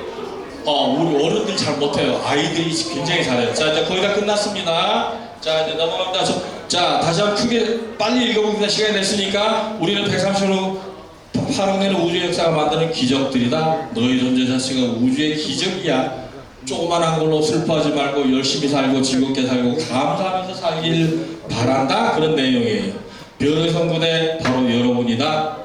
우리 어른들이 잘 못해요. 아이들이 굉장히 잘해요. 자, 이제 거의 다 끝났습니다. 자, 이제 넘어갑니다. 자, 다시 한번 크게 빨리 읽어보겠습니다. 시간이 됐으니까. 우리는 138억 년의 우주 역사가 만드는 기적들이다. 너희 존재 자체가 우주의 기적이야. 조그만한 걸로 슬퍼하지 말고 열심히 살고 즐겁게 살고 감사하면서 살길 바란다. 그런 내용이에요. 별의 성군의 바로 여러분이다.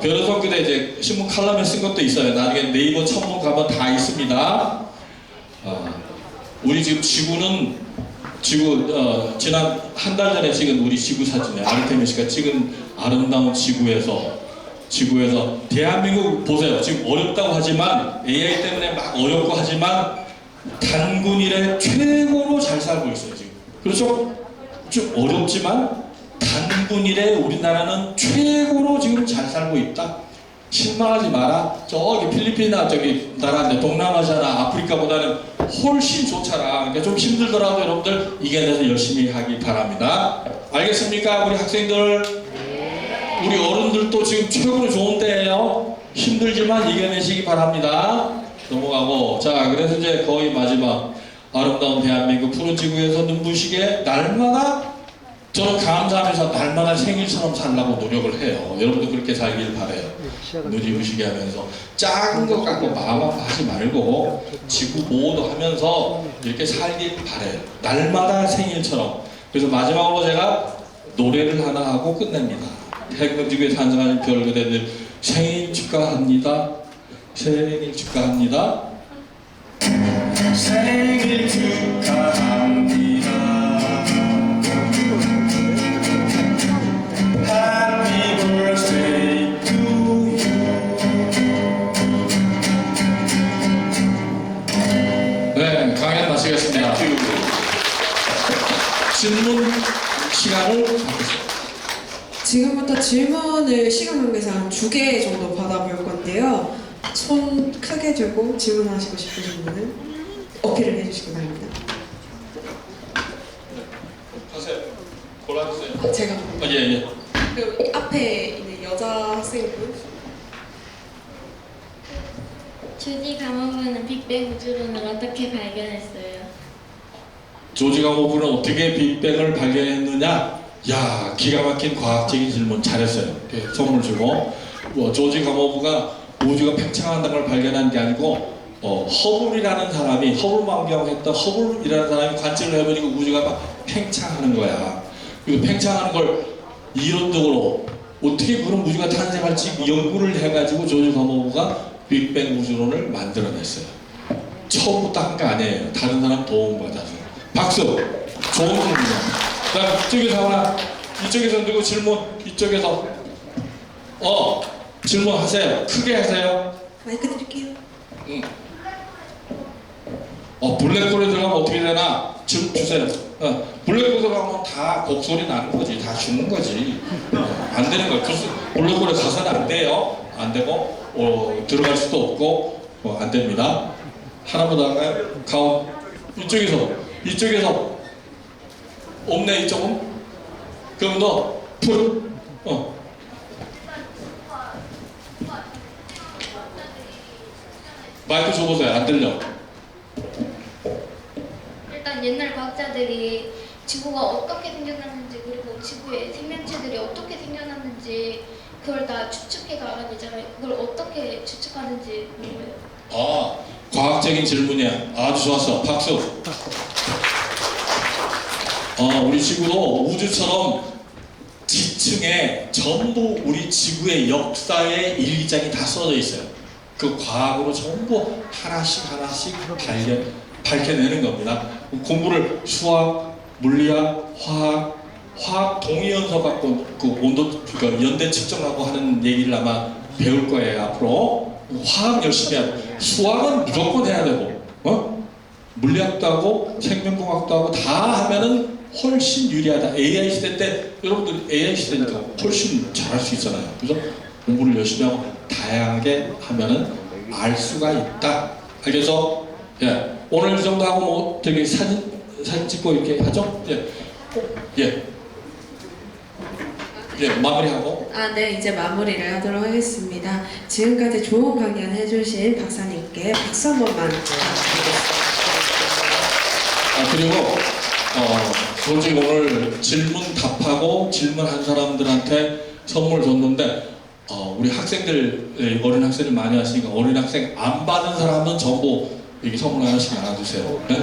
별의 성군에 이제 신문 칼럼에 쓴 것도 있어요. 나중에 네이버 첨부 가면 다 있습니다. 우리 지금 지난 한 달 전에 찍은 우리 지구 사진에 아르테미스가 찍은 아름다운 지구에서 대한민국 보세요. 지금 어렵다고 하지만 AI 때문에 막 어렵고 하지만 단군 이래 최고로 잘 살고 있어요. 지금. 그렇죠? 좀 어렵지만 단군 이래 우리나라는 최고로 지금 잘 살고 있다. 실망하지 마라. 저기 필리핀이나 저기 나라인데 동남아시아나 아프리카보다는 훨씬 좋잖아. 그러니까 좀 힘들더라도 여러분들 이겨내서 열심히 하기 바랍니다. 알겠습니까? 우리 학생들, 우리 어른들도 지금 최고로 좋은 때예요. 힘들지만 이겨내시기 바랍니다. 넘어가고, 자, 그래서 이제 거의 마지막 아름다운 대한민국 푸른 지구에서 눈부시게 날마다 저는 감사하면서 날마다 생일처럼 살라고 노력을 해요. 여러분도 그렇게 살길 바래요. 눈이 부시게 하면서 작은 것 갖고 마음 아파하지 말고 지구 보호도 하면서 이렇게 살길 바래요. 날마다 생일처럼. 그래서 마지막으로 제가 노래를 하나 하고 끝냅니다. 태극지구에 탄생하는 별그대들 생일 축하합니다. 생일 축하합니다. 생일 축하합니다. Happy birthday to you. 네, 강연 마치겠습니다. 질문 시간을 갖겠습니다. 지금부터 질문을 시간 관계상 한 2개 정도 받아볼 건데요. 손 크게 들고 질문하시고 싶으신 분은 어필을 해주시기 바랍니다. 하세요. 골라주세요. 아, 제가 예. 그 앞에 있는 여자 학생분. 조지 가모브는 빅뱅 우주론을 어떻게 발견했어요? 조지 가모브는 어떻게 빅뱅을 발견했느냐? 야, 기가 막힌 과학적인 질문 잘했어요. 이렇게 선물 주고. 조지 가모브가 우주가 팽창한다는 걸 발견한 게 아니고 허블이라는 사람이 허블 망경했던 허블이라는 사람이 관측을 해보니까 우주가 막 팽창하는 거야. 그리고 팽창하는 걸 이론적으로 어떻게 그런 우주가 탄생할지 연구를 해가지고 조지 가모브가 빅뱅 우주론을 만들어냈어요. 처음부터 한 거 아니에요. 다른 사람 도움 받아서. 박수. 좋은 질문이야. 그다음 이쪽에서 하나, 이쪽에서 누구 질문, 이쪽에서 질문하세요. 크게 하세요. 마이크 드릴게요. 블랙홀에 들어가면 어떻게 되나? 질문 주세요. 블랙홀에 들어가면 다 곡소리 나는 거지. 다 죽는 거지. 안 되는 거예요. 블랙홀에 가서는 안 돼요. 안 되고 들어갈 수도 없고 안 됩니다. 하나만 더 할까요? 이쪽에서 없네. 이쪽은? 그럼 너 풀. 마이크 줘보세요. 안 들려. 일단 옛날 과학자들이 지구가 어떻게 생겨났는지 그리고 지구의 생명체들이 어떻게 생겨났는지 그걸 다 추측해서 알아내잖아요. 그걸 어떻게 추측하는지 궁금해요. 과학적인 질문이야. 아주 좋았어. 박수. 우리 지구도 우주처럼 지층에 전부 우리 지구의 역사의 일기장이 다 써져 있어요. 그 과학으로 전부 하나씩 밝혀내는 겁니다. 공부를 수학, 물리학, 화학 동위연서 갖고 그 온도, 그러니까 연대 측정하고 하는 얘기를 아마 배울 거예요. 앞으로 화학 열심히 해야 돼. 수학은 무조건 해야 되고, 물리학도 하고 생명공학도 하고 다 하면은 훨씬 유리하다. AI 시대 때 여러분들 AI 시대니까 훨씬 잘할 수 있잖아요. 그래서 공부를 열심히 하고 다양하게 하면은 알 수가 있다. 알겠죠? 예. 오늘 이 정도 하고 뭐 저기 사진 찍고 이렇게 하죠? 예, 마무리하고. 네, 이제 마무리를 하도록 하겠습니다. 지금까지 좋은 강연 해주신 박사님께 박수 한 번만 부탁드리겠습니다. 그리고 솔직히 오늘 질문 답하고 질문한 사람들한테 선물 줬는데 우리 학생들, 어린 학생들 많이 하시니까 어린 학생 안 받은 사람은 전부 여기 선물 하나씩 나눠주세요. 네?